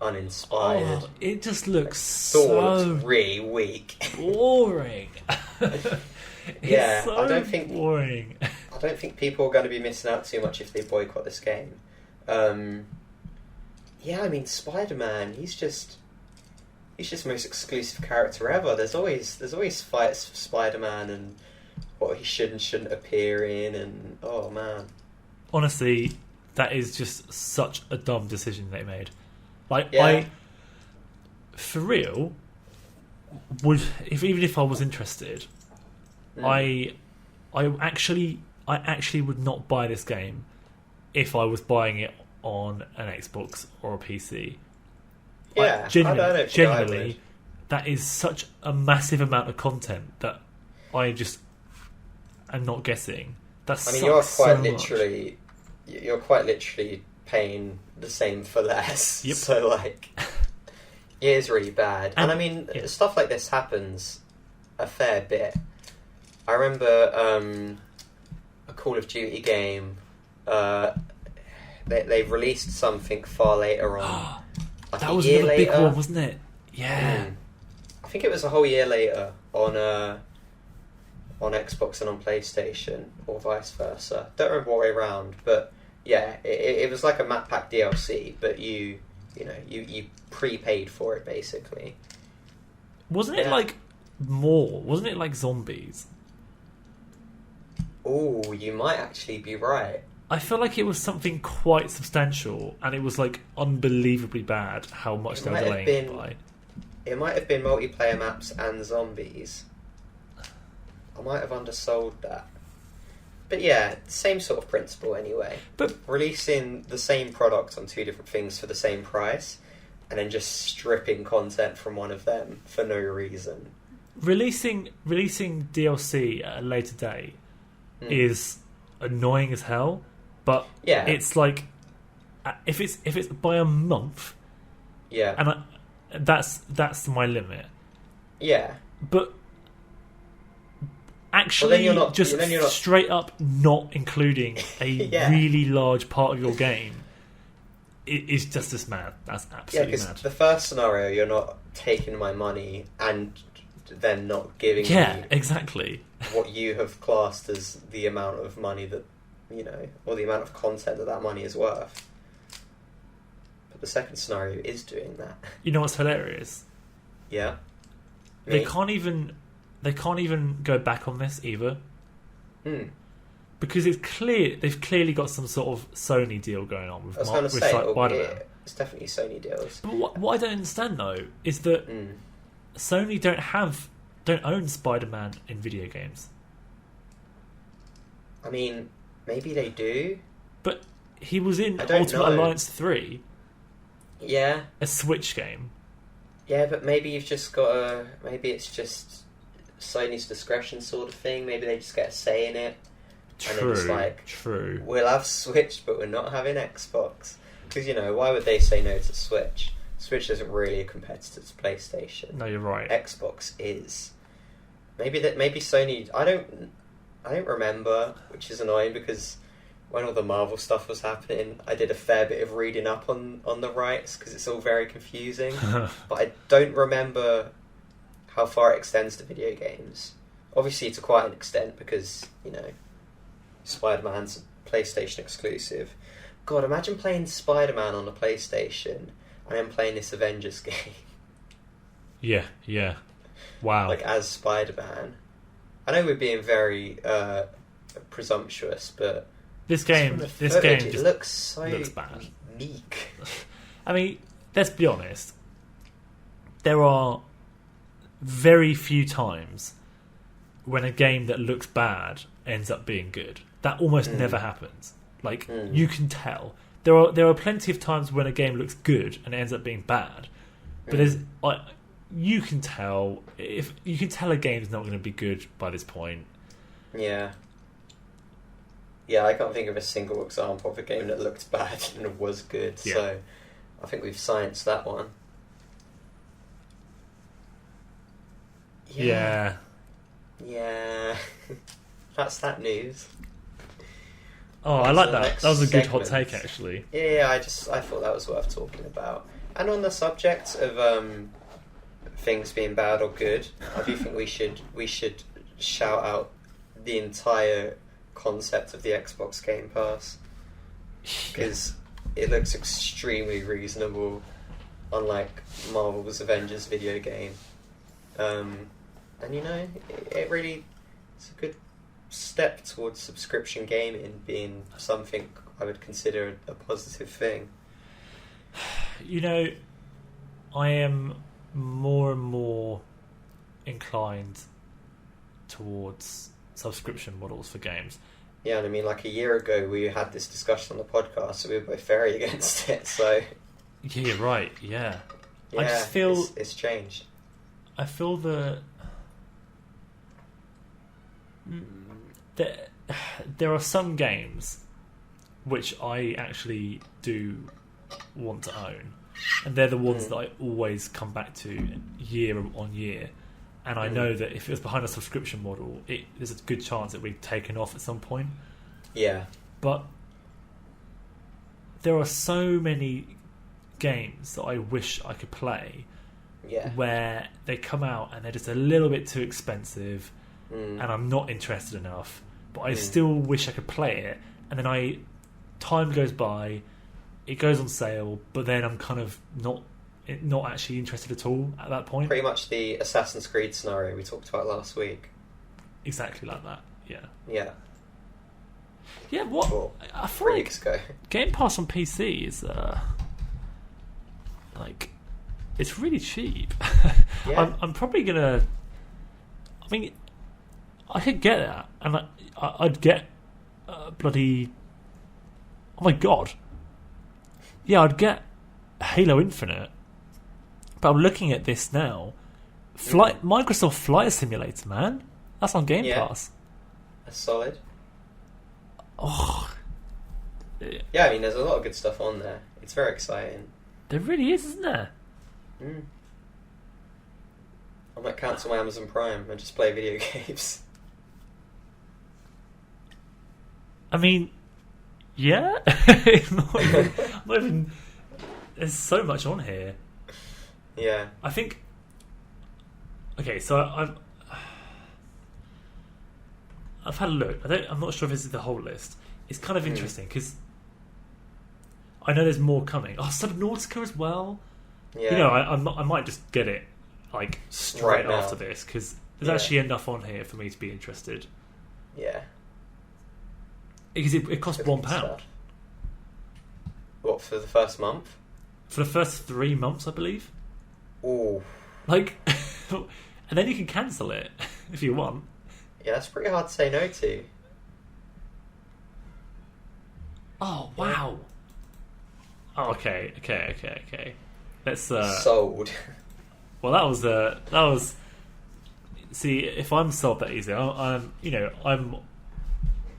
uninspired. Oh, it just looks looked really weak. Boring. Yeah, so I don't think boring. I don't think people are going to be missing out too much if they boycott this game. Yeah, I mean, Spider-Man, he's just the most exclusive character ever. There's always fights for Spider-Man and what he should and shouldn't appear in, and oh man. Honestly, that is just such a dumb decision they made. Like, yeah. for real, even if I was interested, I actually would not buy this game if I was buying it on an Xbox or a PC. Yeah, genuinely, that is such a massive amount of content that I just am not getting. You're quite literally paying the same for less. Yep. So like, it is really bad. And I mean, stuff like this happens a fair bit. I remember a Call of Duty game. They've released something far later on. Like that was another big one, wasn't it? Yeah. I think it was a whole year later on Xbox and on PlayStation, or vice versa. Don't remember what way around, but yeah, it was like a map pack DLC, but you prepaid for it basically. Wasn't it like more? Wasn't it like zombies? Oh, you might actually be right. I feel like it was something quite substantial, and it was like unbelievably bad how much they were delaying it by. It might have been multiplayer maps and zombies. I might have undersold that. But yeah, same sort of principle anyway. But releasing the same product on two different things for the same price, and then just stripping content from one of them for no reason. Releasing DLC at a later date is annoying as hell. But it's like if it's by a month, and that's my limit. Yeah, but actually, you're not straight up not including a really large part of your game. It is just as mad. That's absolutely mad. The first scenario, you're not taking my money and then not giving me exactly what you have classed as the amount of money that. Or the amount of content that money is worth. But the second scenario is doing that. You know what's hilarious? Yeah. They can't even go back on this either. Because it's clear they've clearly got some sort of Sony deal going on with Spider-Man. It's definitely Sony deals. But what I don't understand though is that Sony don't own Spider-Man in video games. I mean, maybe they do. But he was in Ultimate Alliance 3. Yeah. A Switch game. Yeah, but maybe you've just got maybe it's just Sony's discretion sort of thing. Maybe they just get a say in it. True. And then it's true. We'll have Switch, but we're not having Xbox. Because, why would they say no to Switch? Switch isn't really a competitor to PlayStation. No, you're right. Xbox is. Maybe Sony... I don't remember, which is annoying because when all the Marvel stuff was happening, I did a fair bit of reading up on the rights because it's all very confusing. But I don't remember how far it extends to video games. Obviously, to quite an extent because, Spider-Man's a PlayStation exclusive. God, imagine playing Spider-Man on a PlayStation and then playing this Avengers game. Yeah. Wow. Like, as Spider-Man. I know we're being very presumptuous, but this game just looks bad. Unique. I mean, let's be honest. There are very few times when a game that looks bad ends up being good. That almost never happens. Like you can tell. There are plenty of times when a game looks good and it ends up being bad. But you can tell a game's not going to be good by this point. Yeah, I can't think of a single example of a game that looked bad and was good. Yeah. So I think we've scienced that one. Yeah. That's that news. Oh, I like that. That was a good hot take, actually. Yeah, I thought that was worth talking about. And on the subject of things being bad or good, I do think we should shout out the entire concept of the Xbox Game Pass because it looks extremely reasonable, unlike Marvel's Avengers video game. And it really it's a good step towards subscription gaming being something I would consider a positive thing. I am more and more inclined towards subscription models for games. Yeah, and I mean, like a year ago, we had this discussion on the podcast, so we were both very against it. So yeah, you're right. Yeah, yeah, I just feel it's changed. I feel that there are some games which I actually do want to own, and they're the ones that I always come back to year on year. And I know that if it was behind a subscription model, there's a good chance it would be taken off at some point. Yeah. But there are so many games that I wish I could play where they come out and they're just a little bit too expensive and I'm not interested enough. But I still wish I could play it. And then time goes by, it goes on sale, but then I'm kind of not actually interested at all at that point. Pretty much the Assassin's Creed scenario we talked about last week. Exactly like that, yeah. Yeah. Yeah, what? Or I feel 3 like weeks ago. Game Pass on PC is, it's really cheap. Yeah. I'm probably going to... I mean, I could get that, and I'd get bloody... Oh my god. Yeah, I'd get Halo Infinite. But I'm looking at this now. Microsoft Flight Simulator, man. That's on Game Pass. That's solid. Oh. Yeah, I mean, there's a lot of good stuff on there. It's very exciting. There really is, isn't there? I might cancel my Amazon Prime and just play video games. I mean, yeah. I'm not even... There's so much on here. Yeah. I think... Okay, so I've had a look. I'm not sure if this is the whole list. It's kind of interesting because I know there's more coming. Oh, Subnautica as well. Yeah. You know, I might just get it like straight Right after this because there's actually enough on here for me to be interested. Yeah. Because it costs £1. What, for the first month? For the first 3 months, I believe. Ooh. Like, and then you can cancel it if you want. Yeah, that's pretty hard to say no to. Oh, wow. Oh, okay. Let's sold. Well, that was. See, if I'm sold that easy, I'm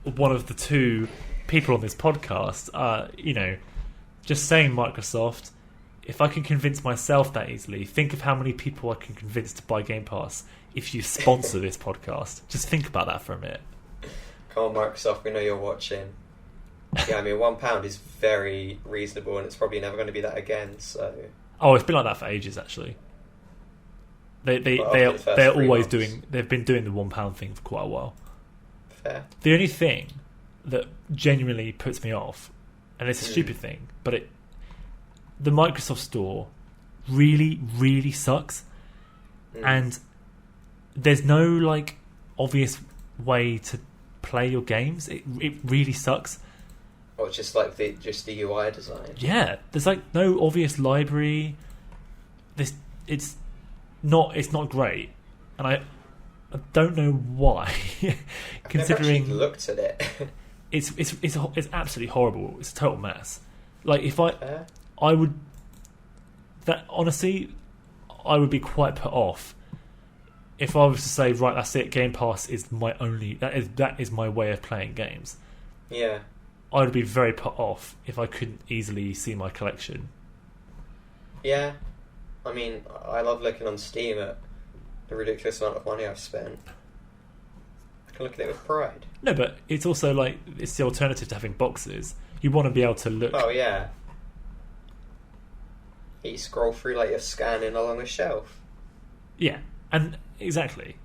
one of the 2 people on this podcast. Just saying, Microsoft. If I can convince myself that easily, think of how many people I can convince to buy Game Pass if you sponsor this podcast. Just think about that for a minute. Come on, Microsoft, we know you're watching. Yeah, I mean, £1 is very reasonable, and it's probably never going to be that again. So. Oh, it's been like that for ages, actually. They're always doing. They've been doing the £1 thing for quite a while. Fair. The only thing that genuinely puts me off, and it's a stupid thing, but the Microsoft Store really, really sucks, and there's no obvious way to play your games. It really sucks. Or just like the UI design. Yeah, there's no obvious library. It's not great, and I don't know why. Considering I've never actually looked at it. it's absolutely horrible. It's a total mess. If I would honestly, I would be quite put off if I was to say, right, that's it. Game Pass is my only. That is my way of playing games. Yeah. I would be very put off if I couldn't easily see my collection. Yeah. I mean, I love looking on Steam at the ridiculous amount of money I've spent. I can look at it with pride. No, but it's also it's the alternative to having boxes. You want to be able to look. Oh, yeah. You scroll through you're scanning along a shelf. Yeah, and exactly.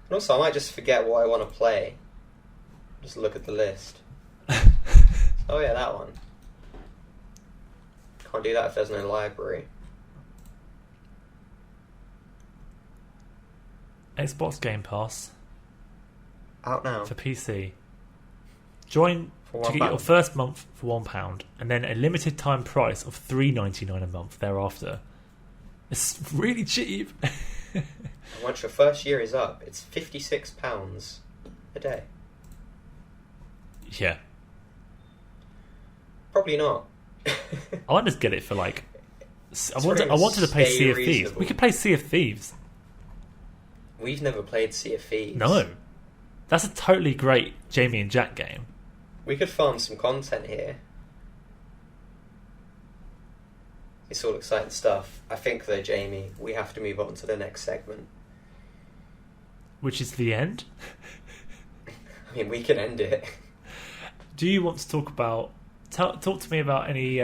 And also, I might just forget what I want to play. Just look at the list. Oh yeah, that one. Can't do that if there's no library. Xbox Game Pass. Out now. For PC. Join to get your first month for £1 and then a limited time price of $3.99 a month thereafter. It's really cheap. And once your first year is up, it's £56 a day. Yeah. Probably not. I want to get it for like. I wanted to play Sea of Thieves. We could play Sea of Thieves. We've never played Sea of Thieves. No. That's a totally great Jamie and Jack game. We could farm some content here. It's all exciting stuff. I think, though, Jamie, we have to move on to the next segment. Which is the end? I mean, we can end it. Do you want to talk about... Talk to me about any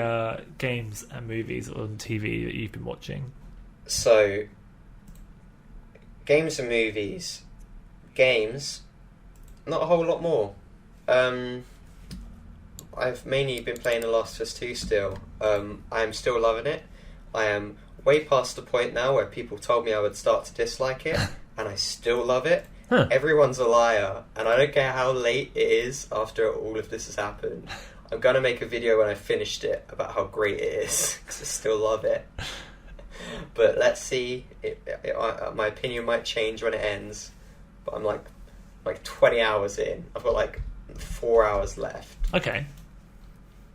games and movies on TV that you've been watching. So, games and movies. Games, not a whole lot more. I've mainly been playing The Last of Us 2 still. I am still loving it. I am way past the point now where people told me I would start to dislike it, and I still love it. Huh. Everyone's a liar, and I don't care how late it is after all of this has happened. I'm going to make a video when I finished it about how great it is, because I still love it. But let's see. My opinion might change when it ends, but I'm like 20 hours in. I've got like 4 hours left. Okay.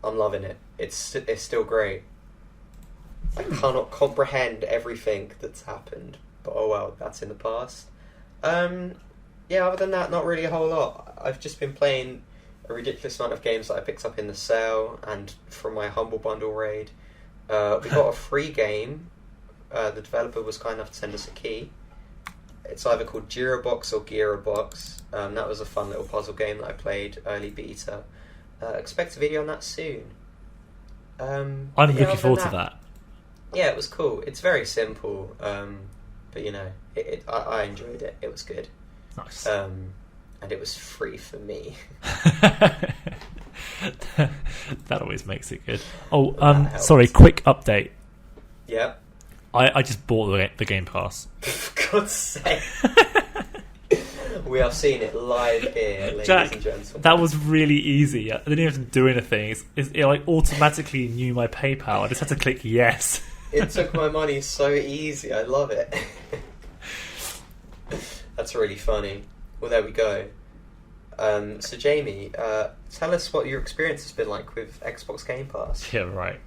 I'm loving it. It's still great. I cannot comprehend everything that's happened, but oh well, that's in the past. Yeah, other than that, not really a whole lot. I've just been playing a ridiculous amount of games that I picked up in the sale and from my Humble Bundle raid. We got a free game. The developer was kind enough to send us a key. It's either called Girobox or Gearbox. That was a fun little puzzle game that I played early beta. Expect a video on that soon. I'm looking forward to that. Yeah, it was cool. It's very simple, but you know, I enjoyed it. It was good. Nice. And it was free for me. That always makes it good. Oh, sorry, quick update. Yep. I just bought the Game Pass. For God's sake. We are seeing it live here, ladies Jack, and gentlemen. that was really easy. I didn't even do anything. It like automatically knew my PayPal. I just had to click yes. It took my money so easy. I love it. That's really funny. Well, there we go. So, Jamie, tell us what your experience has been like with Xbox Game Pass. Yeah, right.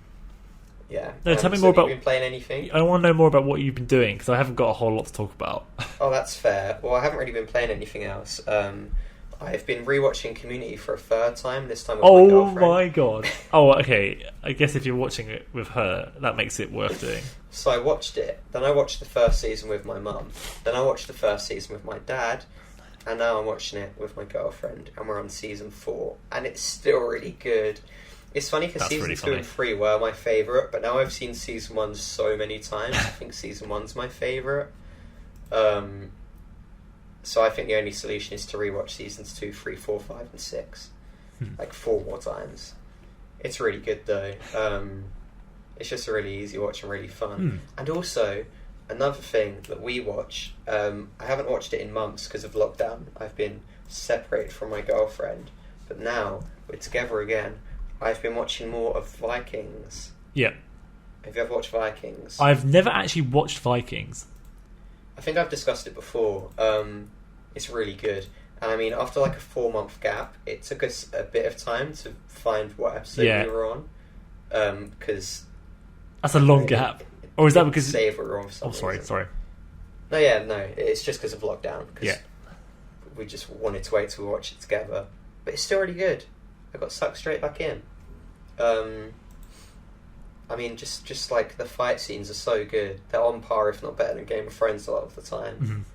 Yeah. No, tell me so more about. Have you been playing anything? I want to know more about what you've been doing because I haven't got a whole lot to talk about. Oh, that's fair. Well, I haven't really been playing anything else. I've been rewatching Community for a third time. This time with my girlfriend. Oh my god! Oh, okay. I guess if you're watching it with her, that makes it worth doing. So I watched it. Then I watched the first season with my mum. Then I watched the first season with my dad. And now I'm watching it with my girlfriend. And we're on season 4. And it's still really good. It's funny because season really 2 funny. and 3 were my favourite. But now I've seen season 1 so many times. I think season 1's my favourite. So I think the only solution is to rewatch seasons 2, 3, 4, 5 and 6. Like 4 more times. It's really good though. It's just a really easy watch and really fun. And also, another thing that we watch, I haven't watched it in months because of lockdown. I've been separated from my girlfriend. But now, we're together again. I've been watching more of Vikings. Yeah. Have you ever watched Vikings? I've never actually watched Vikings. I think I've discussed it before. It's really good. And I mean, after like a 4-month gap, it took us a bit of time to find what episode we were on. Because... That's a long gap. Or is that because... Save we were on for some reason. sorry. No, it's just because of lockdown. Cause we just wanted to wait till we watch it together. But it's still really good. I got sucked straight back in. I mean, just like the fight scenes are so good. They're on par, if not better, than Game of Thrones a lot of the time.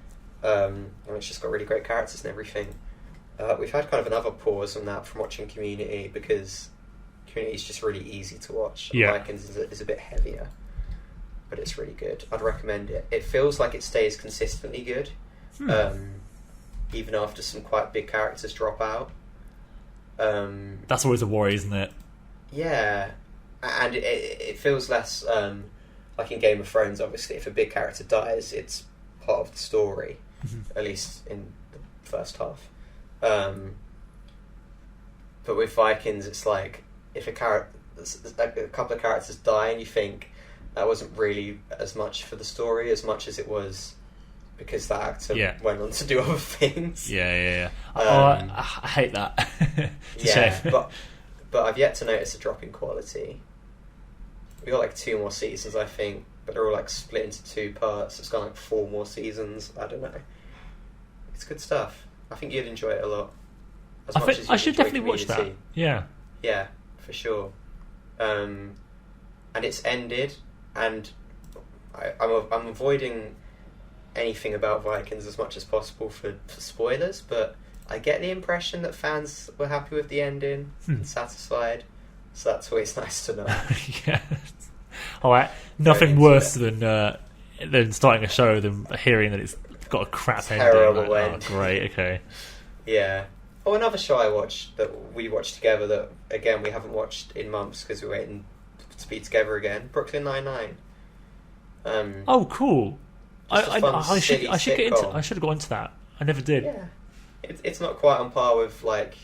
And it's just got really great characters and everything. We've had kind of another pause on that from watching Community because Community is just really easy to watch. Vikings is a bit heavier, but it's really good. I'd recommend it. It feels like it stays consistently good, even after some quite big characters drop out. That's always a worry, isn't it? Yeah, and it feels less like in Game of Thrones. Obviously, if a big character dies, it's part of the story, at least in the first half. But with Vikings, it's like if a couple of characters die, and you think, that wasn't really as much for the story as much as it was because that actor went on to do other things. Yeah. I hate that. It's a shame. but I've yet to notice a drop in quality. We got like 2 more seasons, I think, but they're all like split into 2 parts. It's got like 4 more seasons. I don't know. It's good stuff. I think you'd enjoy it a lot. I should definitely watch that. Yeah, for sure. And it's ended, and I'm avoiding anything about Vikings as much as possible for spoilers, but I get the impression that fans were happy with the ending and satisfied, so that's always nice to know. Yeah. All right. Nothing worse than starting a show than hearing that it's got a crap ending. Terrible ending. Oh, great. Okay. Yeah. Oh, another show I watched that we watched together that again we haven't watched in months because we're waiting to be together again. Brooklyn Nine-Nine. Oh, cool. I should get into. I should have got into that. I never did. Yeah. It's not quite on par with like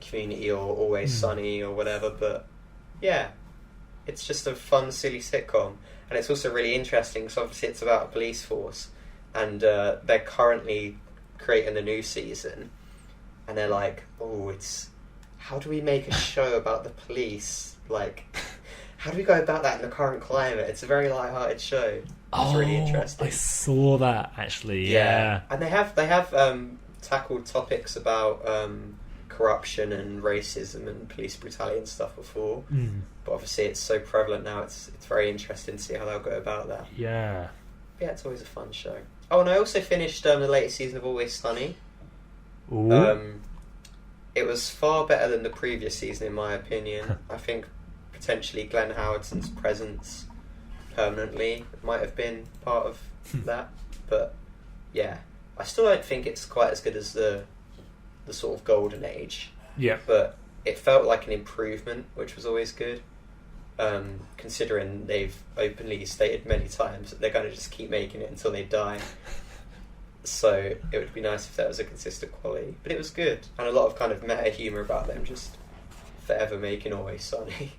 Community or Always Sunny or whatever, but yeah, it's just a fun, silly sitcom, and it's also really interesting because obviously it's about a police force, and they're currently creating a new season, and they're like, how do we make a show about the police? Like, how do we go about that in the current climate? It's a very light-hearted show. It's really interesting. I saw that actually. Yeah. And they have tackled topics about corruption and racism and police brutality and stuff before, but obviously it's so prevalent now. It's very interesting to see how they'll go about that. Yeah, it's always a fun show. Oh, and I also finished the latest season of Always Sunny. Ooh. It was far better than the previous season in my opinion. I think potentially Glenn Howerton's presence permanently might have been part of that, but yeah, I still don't think it's quite as good as the sort of golden age. Yeah. But it felt like an improvement, which was always good. Considering they've openly stated many times that they're going to just keep making it until they die. So it would be nice if that was a consistent quality. But it was good. And a lot of kind of meta humour about them just forever making Always Sunny.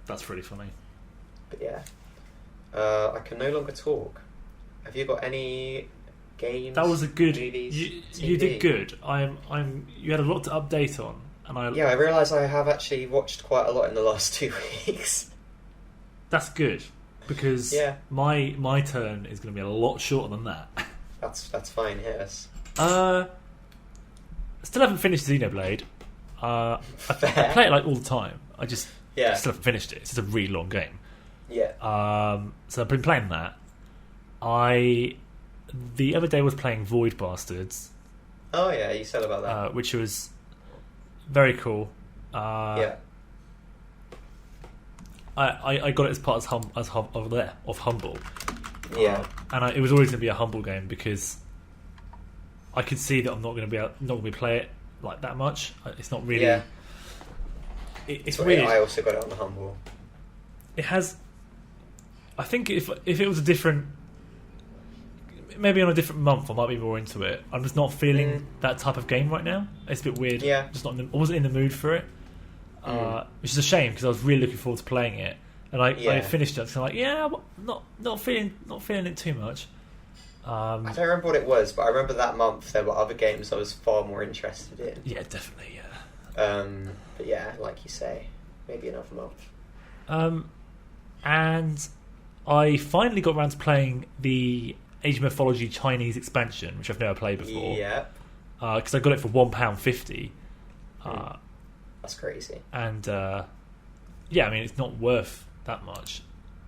That's pretty funny. But yeah. I can no longer talk. Have you got any games? That was a good. Movies, you did good. You had a lot to update on, and I realise I have actually watched quite a lot in the last 2 weeks. That's good because my turn is going to be a lot shorter than that. That's fine. Yes. Still haven't finished Xenoblade. I play it like all the time. I just still haven't finished it. It's just a really long game. Yeah. So I've been playing that. The other day was playing Void Bastards. Oh yeah, you said about that. Which was very cool. I got it as part of Humble. Yeah. And it was always going to be a Humble game because I could see that I'm not going to be play it like that much. It's not really. Yeah. It's weird. I also got it on the Humble. It has. I think if it was a different, maybe on a different month, I might be more into it. I'm just not feeling that type of game right now. It's a bit weird. Yeah. Just not. I wasn't in the mood for it, which is a shame because I was really looking forward to playing it. And I finished it. So I'm like, not feeling it too much. I don't remember what it was, but I remember that month there were other games I was far more interested in. Yeah, definitely. Yeah. But yeah, like you say, maybe another month. And I finally got around to playing the Age of Mythology Chinese expansion, which I've never played before. Yeah. Because I got it for £1.50. That's crazy. And I mean, it's not worth that much.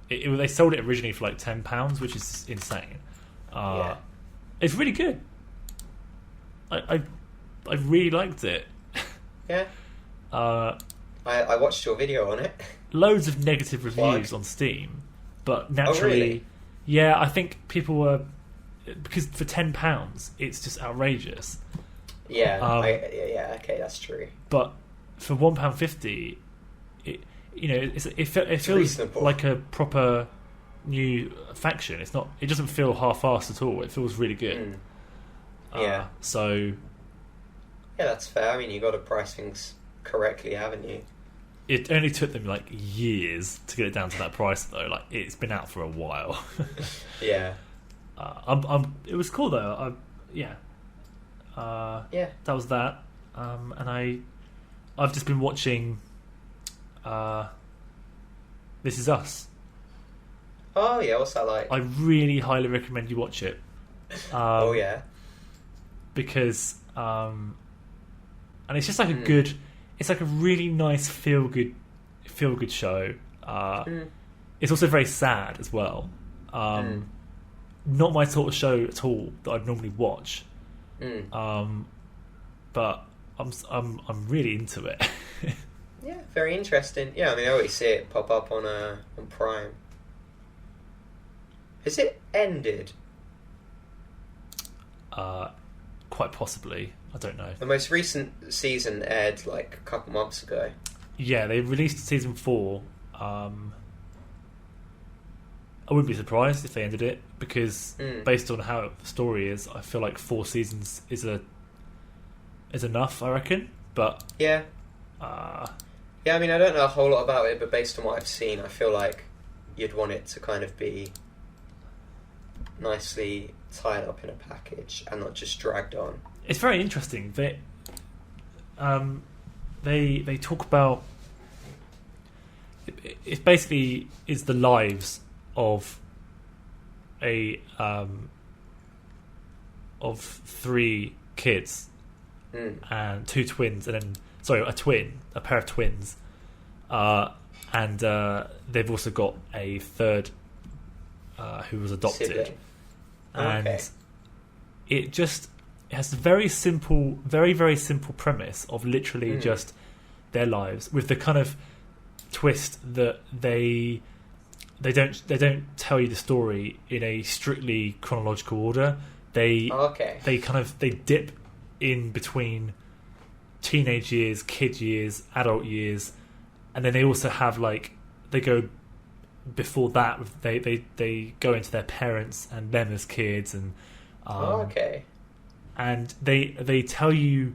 They sold it originally for like £10, which is insane. It's really good. I really liked it. Yeah. I watched your video on it. Loads of negative reviews on Steam, but naturally, really? Yeah, I think people were because for £10 it's just outrageous. Yeah, okay, that's true. But for £1.50, it feels reasonable. like a proper new faction. It's not. It doesn't feel half-assed at all. It feels really good. Yeah. So. Yeah, that's fair. I mean, you got to price things correctly, haven't you? it only took them like years to get it down to that price though. Like it's been out for a while. Yeah. It was cool though. Yeah. Yeah. That was that. And I've just been watching This Is Us. Oh yeah, what's that like? I really highly recommend you watch it. Oh yeah. Because and it's just like a good, it's like a really nice feel good show. It's also very sad as well. Not my sort of show at all that I'd normally watch. But I'm really into it. Yeah, very interesting. Yeah, I mean I always see it pop up on Prime. Has it ended? Quite possibly. I don't know. The most recent season aired like a couple months ago. Yeah, they released season 4. I wouldn't be surprised if they ended it because based on how the story is, I feel like 4 seasons is enough. I reckon, but yeah. Yeah, I mean I don't know a whole lot about it, but based on what I've seen, I feel like you'd want it to kind of be nicely tied up in a package and not just dragged on. It's very interesting. They talk about it. Basically, is the lives of of 3 kids and 2 twins, and then a pair of twins, and they've also got a third who was adopted. Sibling. And okay. It has a very simple, very, very simple premise of literally just their lives, with the kind of twist that they don't tell you the story in a strictly chronological order. They dip in between teenage years, kid years, adult years, and then they also have they go before that. They go into their parents and them as kids, and and they tell you,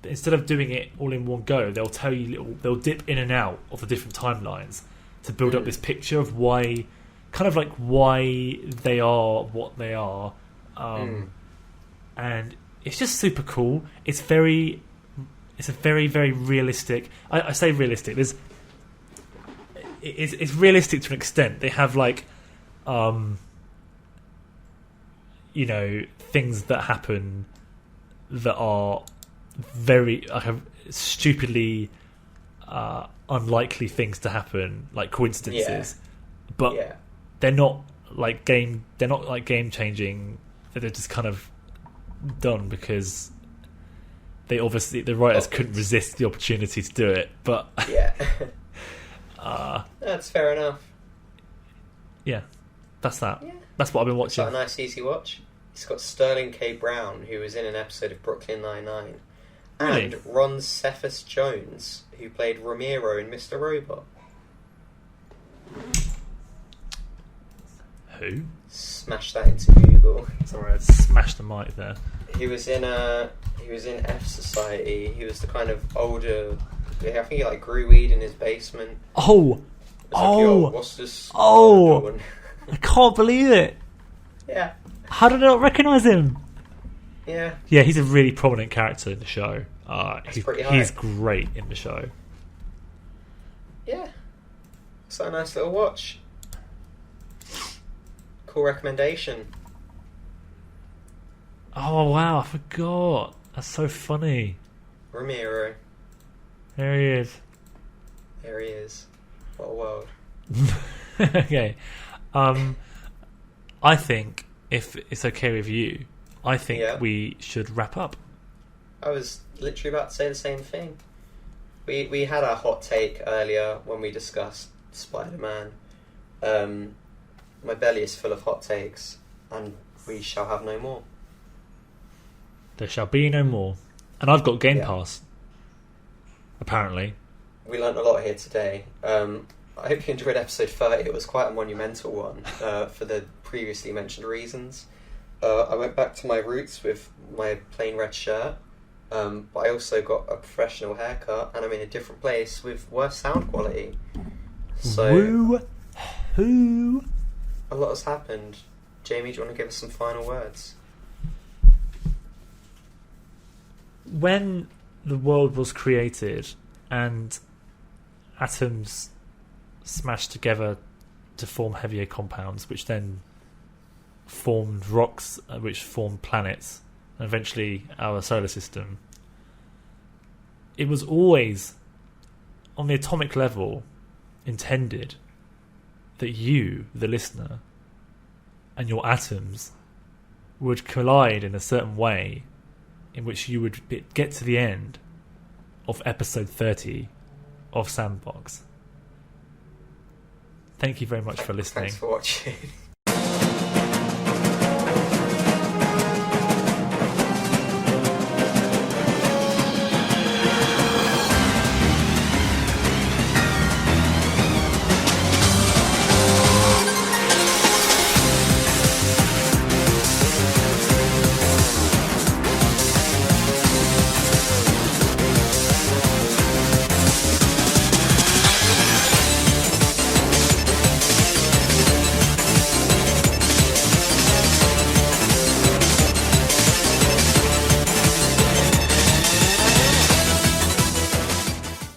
instead of doing it all in one go, they'll tell you they'll dip in and out of the different timelines to build up this picture of why they are what they are, and it's just super cool. It's a very, very realistic. I say realistic. It's realistic to an extent. They have things that happen that are very stupidly unlikely things to happen, like coincidences. But they're not game changing. They're just kind of done because the writers couldn't resist the opportunity to do it. But that's fair enough. Yeah, that's that. Yeah. That's what I've been watching. It's a nice, easy watch. It's got Sterling K. Brown, who was in an episode of Brooklyn Nine-Nine, and Ron Cephas Jones, who played Ramiro in Mr. Robot. Who? Smash that into Google. Sorry, I smashed the mic there. He was in F Society. He was the kind of older. I think he grew weed in his basement. What's this? I can't believe it. Yeah. How did I not recognise him? Yeah. Yeah, he's a really prominent character in the show. He's great in the show. Yeah. It's a nice little watch. Cool recommendation. Oh wow, I forgot. That's so funny. Ramiro. There he is. There he is. What a world. Okay. I think, if it's okay with you, I think we should wrap up. I was literally about to say the same thing. We had our hot take earlier when we discussed Spider-Man. My belly is full of hot takes, and we shall have no more. There shall be no more. And I've got Game Pass. Apparently. We learnt a lot here today. I hope you enjoyed episode 30. It was quite a monumental one for the previously mentioned reasons. I went back to my roots with my plain red shirt, But I also got a professional haircut, and I'm in a different place with worse sound quality. So Woo-hoo. a lot has happened. Jamie, do you want to give us some final words? When the world was created and atoms smashed together to form heavier compounds, which then formed rocks, which formed planets, and eventually our solar system, it was always, on the atomic level, intended that you, the listener, and your atoms would collide in a certain way in which you would get to the end of episode 30 of Sandbox. Thank you very much for listening. Thanks for watching.